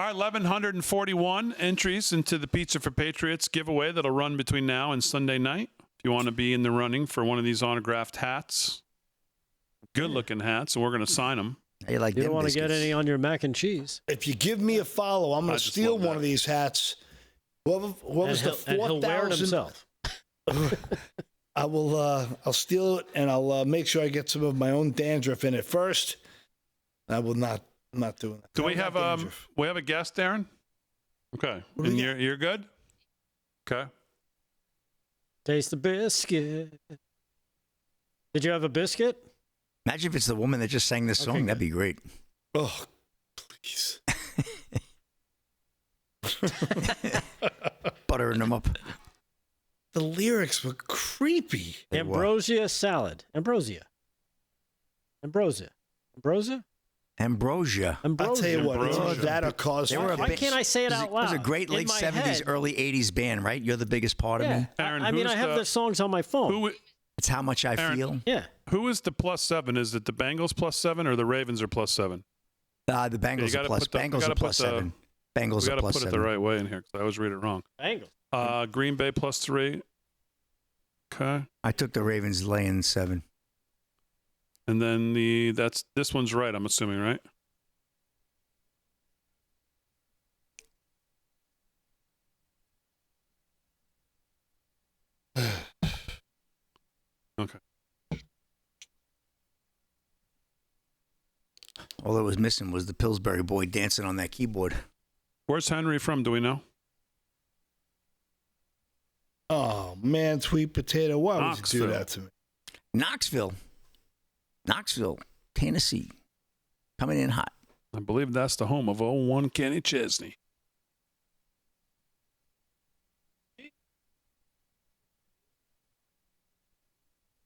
All right, 1,141 entries into the Pizza for Patriots giveaway that'll run between now and Sunday night. If you want to be in the running for one of these autographed hats, good-looking hats, and we're going to sign them. You don't want to get any on your mac and cheese. If you give me a follow, I'm going to steal one of these hats. What was the 4,000? He'll wear it himself. I will. I'll steal it, and I'll make sure I get some of my own dandruff in it first. I will not. I'm not doing that. Do we have a guest, Darren? Okay, and you're good. Okay. Taste the biscuit. Did you have a biscuit? Imagine if it's the woman that just sang this song. That'd be great. Oh, please. Buttering them up. The lyrics were creepy. Ambrosia salad. Ambrosia. Ambrosia. I'll tell you what, that or cause. Why can't I say it out loud? It was a great late 70s, early 80s band, right? You're the biggest part of me. Aaron, I mean, I have the songs on my phone. It's How Much I Feel. Yeah. Who is the +7? Is it the Bengals +7 or the Ravens are +7? The Bengals are plus. Bengals are +7. Bengals are +7. We got to put it the right way in here because I always read it wrong. Bengals. Green Bay +3. Okay. I took the Ravens laying 7. And then this one's right, I'm assuming, right? Okay. All that was missing was the Pillsbury boy dancing on that keyboard. Where's Henry from? Do we know? Oh, man, sweet potato. Why would you do that to me? Knoxville, Tennessee. Coming in hot. I believe that's the home of 01 Kenny Chesney.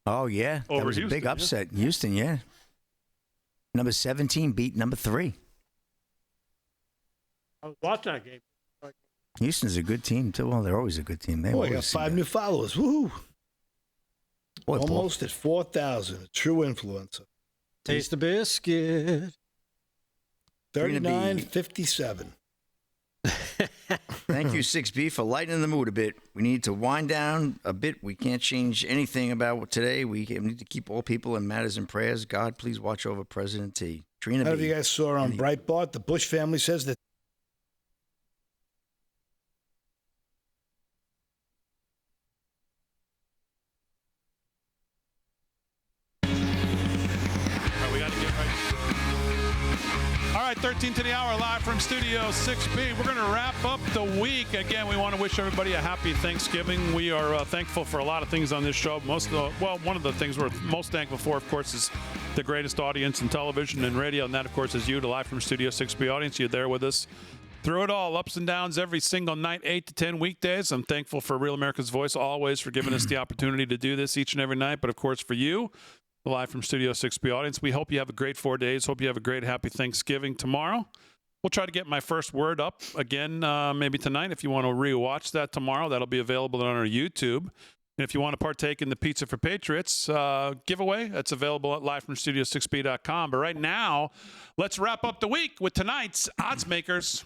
Oh, yeah. That was a big upset. Houston, yeah. Number 17 beat number 3. I was watching that game. Houston's a good team, too. Well, they're always a good team. I got 5 new followers. Woohoo. Boy, almost at 4,000. A true influencer. Taste the biscuit. 39.57. Thank you, 6B, for lightening the mood a bit. We need to wind down a bit. We can't change anything about today. We need to keep all people in matters and prayers. God, please watch over President T. Trina How B. have you guys saw on Breitbart? The Bush family says that All right, 13 to the hour, live from Studio 6B. We're going to wrap up the week. Again, we want to wish everybody a happy Thanksgiving. We are thankful for a lot of things on this show. One of the things we're most thankful for, of course, is the greatest audience in television and radio, and that, of course, is you, the live from Studio 6B audience. You're there with us through it all, ups and downs every single night, 8 to 10 weekdays. I'm thankful for Real America's Voice always for giving us the opportunity to do this each and every night, but, of course, for you, live from Studio 6B audience. We hope you have a great 4 days. Hope you have a great, happy Thanksgiving tomorrow. We'll try to get my first word up again maybe tonight. If you want to rewatch that tomorrow, that'll be available on our YouTube. And if you want to partake in the Pizza for Patriots giveaway, that's available at livefromstudio6b.com. But right now, let's wrap up the week with tonight's Odds Makers.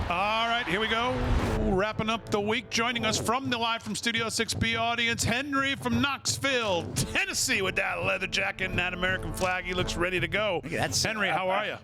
All right, here we go. Wrapping up the week. Joining us from the live from Studio 6B audience, Henry from Knoxville, Tennessee, with that leather jacket and that American flag. He looks ready to go. Henry, how are you?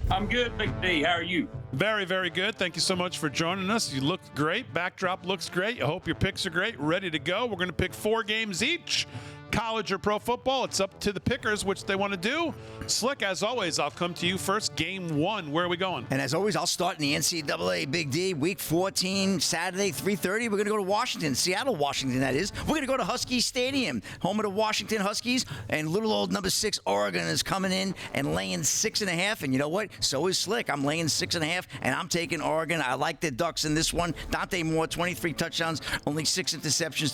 I'm good, Big D. How are you? Very, very good. Thank you so much for joining us. You look great. Backdrop looks great. I hope your picks are great. Ready to go. We're going to pick 4 games each. College or pro football, it's up to the pickers which they want to do. Slick, as always, I'll come to you first. Game 1, where are we going? And as always, I'll start in the NCAA, Big D. Week 14, Saturday, 3:30. We're going to go to Washington, Seattle, Washington, that is. We're going to go to Husky Stadium, home of the Washington Huskies. And little old number 6, Oregon, is coming in and laying 6.5. And you know what? So is Slick. I'm laying 6.5, and I'm taking Oregon. I like the Ducks in this one. Dante Moore, 23 touchdowns, only 6 interceptions,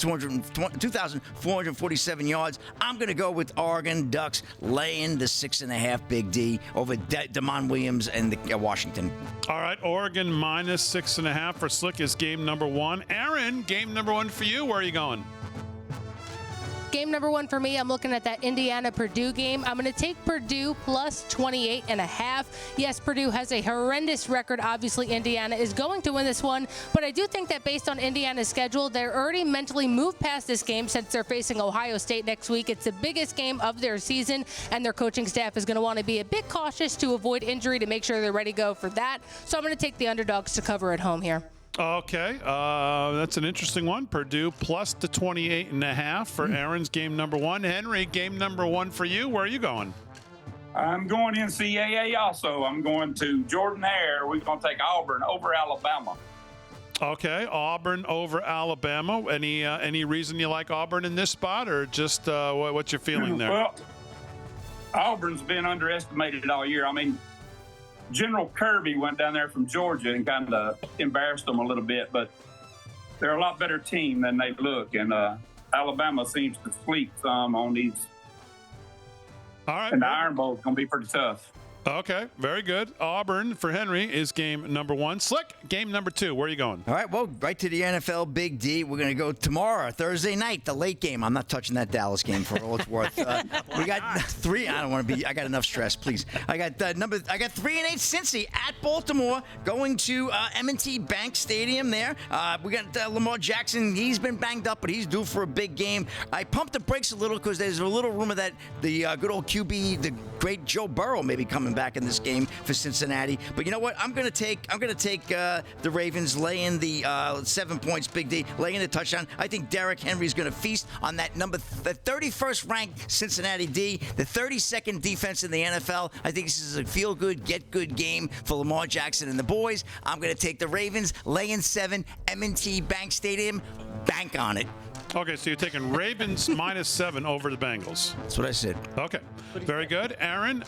2,447 yards. I'm going to go with Oregon Ducks laying the 6.5, Big D, over Damon Williams and the Washington. All right, Oregon minus 6.5 for Slick is game number 1. Aaron, game number 1 for you. Where are you going? Game number 1 for me, I'm looking at that Indiana-Purdue game. I'm going to take Purdue plus 28.5. Yes, Purdue has a horrendous record. Obviously, Indiana is going to win this one, but I do think that based on Indiana's schedule, they're already mentally moved past this game since they're facing Ohio State next week. It's the biggest game of their season, and their coaching staff is going to want to be a bit cautious to avoid injury to make sure they're ready to go for that. So I'm going to take the underdogs to cover at home here. Okay, that's an interesting one. Purdue plus the 28.5 for Aaron's game number 1. Henry, game number 1 for you. Where are you going? I'm going NCAA also. I'm going to Jordan-Hare. We're going to take Auburn over Alabama. Okay, Auburn over Alabama. Any reason you like Auburn in this spot, or just what's your feeling there? Well, Auburn's been underestimated all year. I mean, General Kirby went down there from Georgia and kind of embarrassed them a little bit, but they're a lot better team than they look, and Alabama seems to sleep some on these. All right. And the Iron Bowl is going to be pretty tough. Okay, very good. Auburn for Henry is game number 1. Slick, game number 2. Where are you going? All right, well, right to the NFL Big D. We're going to go tomorrow, Thursday night, the late game. I'm not touching that Dallas game for all it's worth. We got 3. I don't want to be. I got enough stress, please. I got 3-8 Cincy at Baltimore, going to M&T Bank Stadium there. We got Lamar Jackson. He's been banged up, but he's due for a big game. I pumped the brakes a little because there's a little rumor that the good old QB, the great Joe Burrow, may be coming back in this game for Cincinnati. But you know what? I'm gonna take the Ravens, laying the 7 points, Big D, laying the touchdown. I think Derrick Henry's gonna feast on that the 31st ranked Cincinnati D, the 32nd defense in the NFL. I think this is a feel good, get good game for Lamar Jackson and the boys. I'm gonna take the Ravens, laying 7, M&T Bank Stadium, bank on it. Okay, so you're taking Ravens -7 over the Bengals. That's what I said. Okay, very good. Aaron,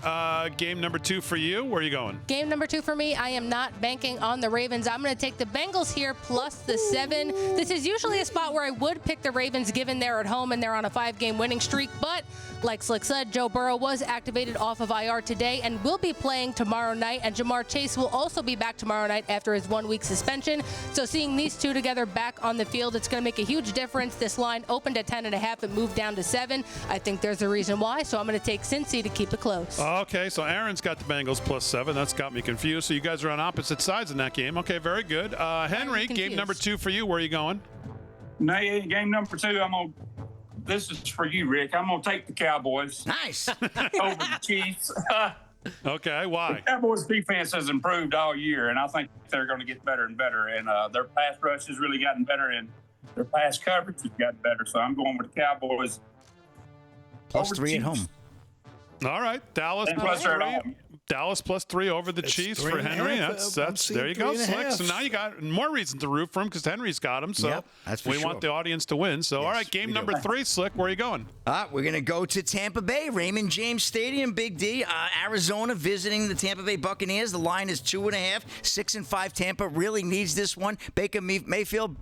game number 2 for you. Where are you going? Game number 2 for me, I am not banking on the Ravens. I'm going to take the Bengals here plus the 7. This is usually a spot where I would pick the Ravens given they're at home and they're on a 5-game winning streak. But like Slick said, Joe Burrow was activated off of IR today and will be playing tomorrow night. And Jamar Chase will also be back tomorrow night after his 1-week suspension. So seeing these two together back on the field, it's going to make a huge difference. This line opened at 10.5 and moved down to 7. I think there's a reason why. So I'm going to take Cincy to keep it close. Okay, so Aaron's got the Bengals +7. That's got me confused. So you guys are on opposite sides in that game. Okay, very good. Henry, game number 2 for you. Where are you going? Game number 2, this is for you, Rick. I'm going to take the Cowboys. Nice. Over the Chiefs. Okay, why? The Cowboys' defense has improved all year, and I think they're going to get better and better. And their pass rush has really gotten better, and their pass coverage has gotten better. So I'm going with the Cowboys. +3 at home. All right, Dallas +3. Dallas +3 over the Chiefs for Henry. That's there you go, Slick. So now you got more reason to root for him because Henry's got him. So yep, that's for we sure. want the audience to win. So all right, game number 3, Slick. Where are you going? We're going to go to Tampa Bay, Raymond James Stadium, Big D. Arizona visiting the Tampa Bay Buccaneers. The line is 2.5. 6-5 Tampa really needs this one. Baker Mayfield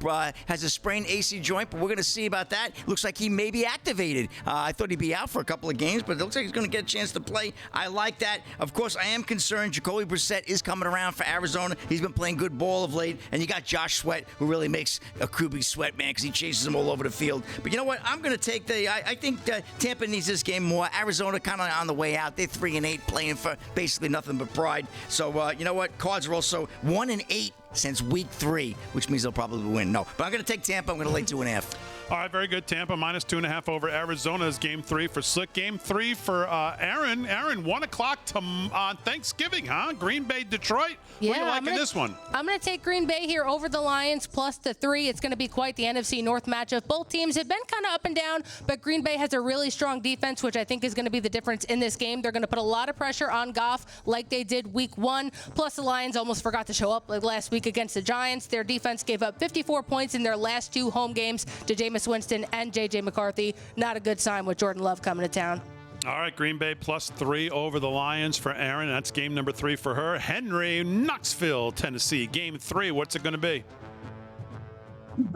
has a sprained AC joint, but we're going to see about that. Looks like he may be activated. I thought he'd be out for a couple of games, but it looks like he's going to get a chance to play. I like that. Of course, I am concerned. Jacoby Brissett is coming around for Arizona. He's been playing good ball of late. And you got Josh Sweat, who really makes a QB sweat, man, because he chases them all over the field. But you know what? I'm going to take I think Tampa needs this game more. Arizona kind of on the way out. They're 3-8, playing for basically nothing but pride. So, you know what? Cards are also 1-8 since week 3, which means they'll probably win. No, but I'm going to take Tampa. I'm going to lay 2.5. All right, very good. Tampa -2.5 over Arizona is game 3 for Slick. Game 3 for Aaron. Aaron, 1 o'clock on Thanksgiving, huh? Green Bay, Detroit. Yeah, what are you liking this one? I'm going to take Green Bay here over the Lions plus the 3. It's going to be quite the NFC North matchup. Both teams have been kind of up and down, but Green Bay has a really strong defense, which I think is going to be the difference in this game. They're going to put a lot of pressure on Goff like they did week 1. Plus, the Lions almost forgot to show up last week against the Giants. Their defense gave up 54 points in their last 2 home games to Jameis Winston and J.J. McCarthy. Not a good sign with Jordan Love coming to town. All right, Green Bay +3 over the Lions for Aaron. That's game number 3 for her. Henry, Knoxville, Tennessee. Game 3, what's it going to be?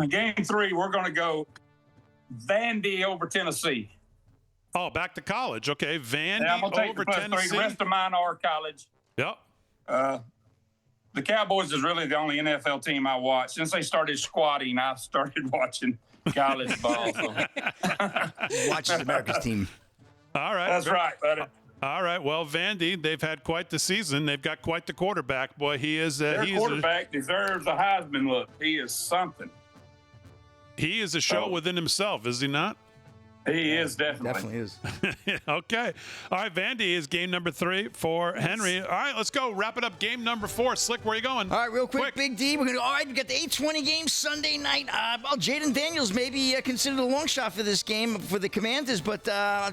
Game 3, we're going to go Vandy over Tennessee. Oh, back to college. Okay, Vandy I'm gonna take over the +3. Tennessee. The rest of mine are college. Yep. the Cowboys is really the only NFL team I watch. Since they started squatting, I started watching college ball. So. Watches America's team. All right. That's right, buddy. All right. Well, Vandy, they've had quite the season. They've got quite the quarterback. Boy, he is. Their quarterback deserves a Heisman look. He is something. He is a show within himself, is he not? He is Definitely is. Okay. All right, Vandy is game number 3 for Henry. All right, let's go. Wrap it up. Game number 4. Slick, where are you going? All right, real quick. Big D. We're gonna. All right, we got the 8:20 game Sunday night. Well, Jaden Daniels may be considered a long shot for this game for the Commanders, but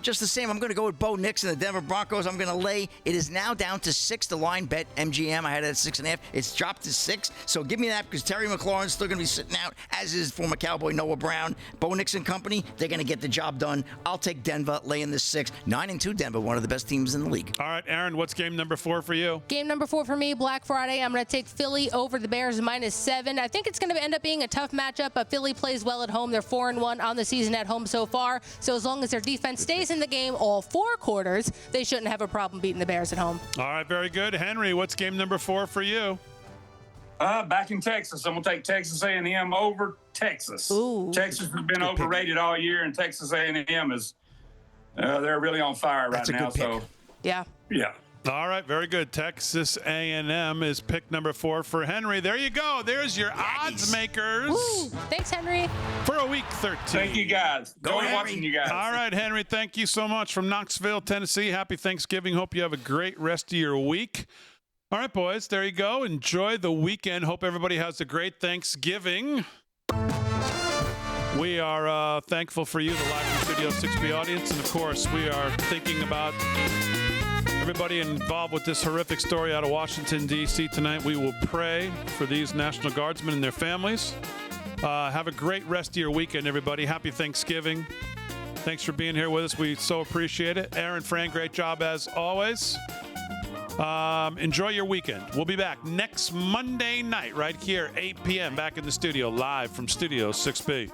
just the same, I'm going to go with Bo Nix and the Denver Broncos. I'm going to lay. It is now down to 6. The line bet MGM. I had it at 6.5. It's dropped to 6. So give me that because Terry McLaurin's still going to be sitting out, as is former Cowboy Noah Brown. Bo Nix and company. They're going to get the job done. I'll take Denver, laying this 6. 9-2 Denver, one of the best teams in the league. All right, Aaron, what's game number 4 for you? Game number 4 for me, Black Friday. I'm going to take Philly over the Bears -7. I think it's going to end up being a tough matchup, but Philly plays well at home. They're 4-1 on the season at home so far. So as long as their defense stays in the game all 4 quarters, they shouldn't have a problem beating the Bears at home. All right, very good. Henry, what's game number 4 for you? Back in Texas, I'm going to take Texas A&M over Texas. Ooh. Texas has been overrated all year, and Texas A&M is they're really on fire right now. So yeah. All right, very good. Texas A&M is pick number 4 for Henry. There you go. There's your odds makers. Woo. Thanks, Henry. For a week 13. Thank you, guys. Enjoy watching you guys. All right, Henry, thank you so much from Knoxville, Tennessee. Happy Thanksgiving. Hope you have a great rest of your week. All right, boys, there you go. Enjoy the weekend. Hope everybody has a great Thanksgiving. We are thankful for you, the live from Studio 6B audience. And, of course, we are thinking about everybody involved with this horrific story out of Washington, D.C. tonight. We will pray for these National Guardsmen and their families. Have a great rest of your weekend, everybody. Happy Thanksgiving. Thanks for being here with us. We so appreciate it. Aaron, Fran, great job as always. Enjoy your weekend. We'll be back next Monday night right here, 8 p.m. back in the studio, live from Studio 6B.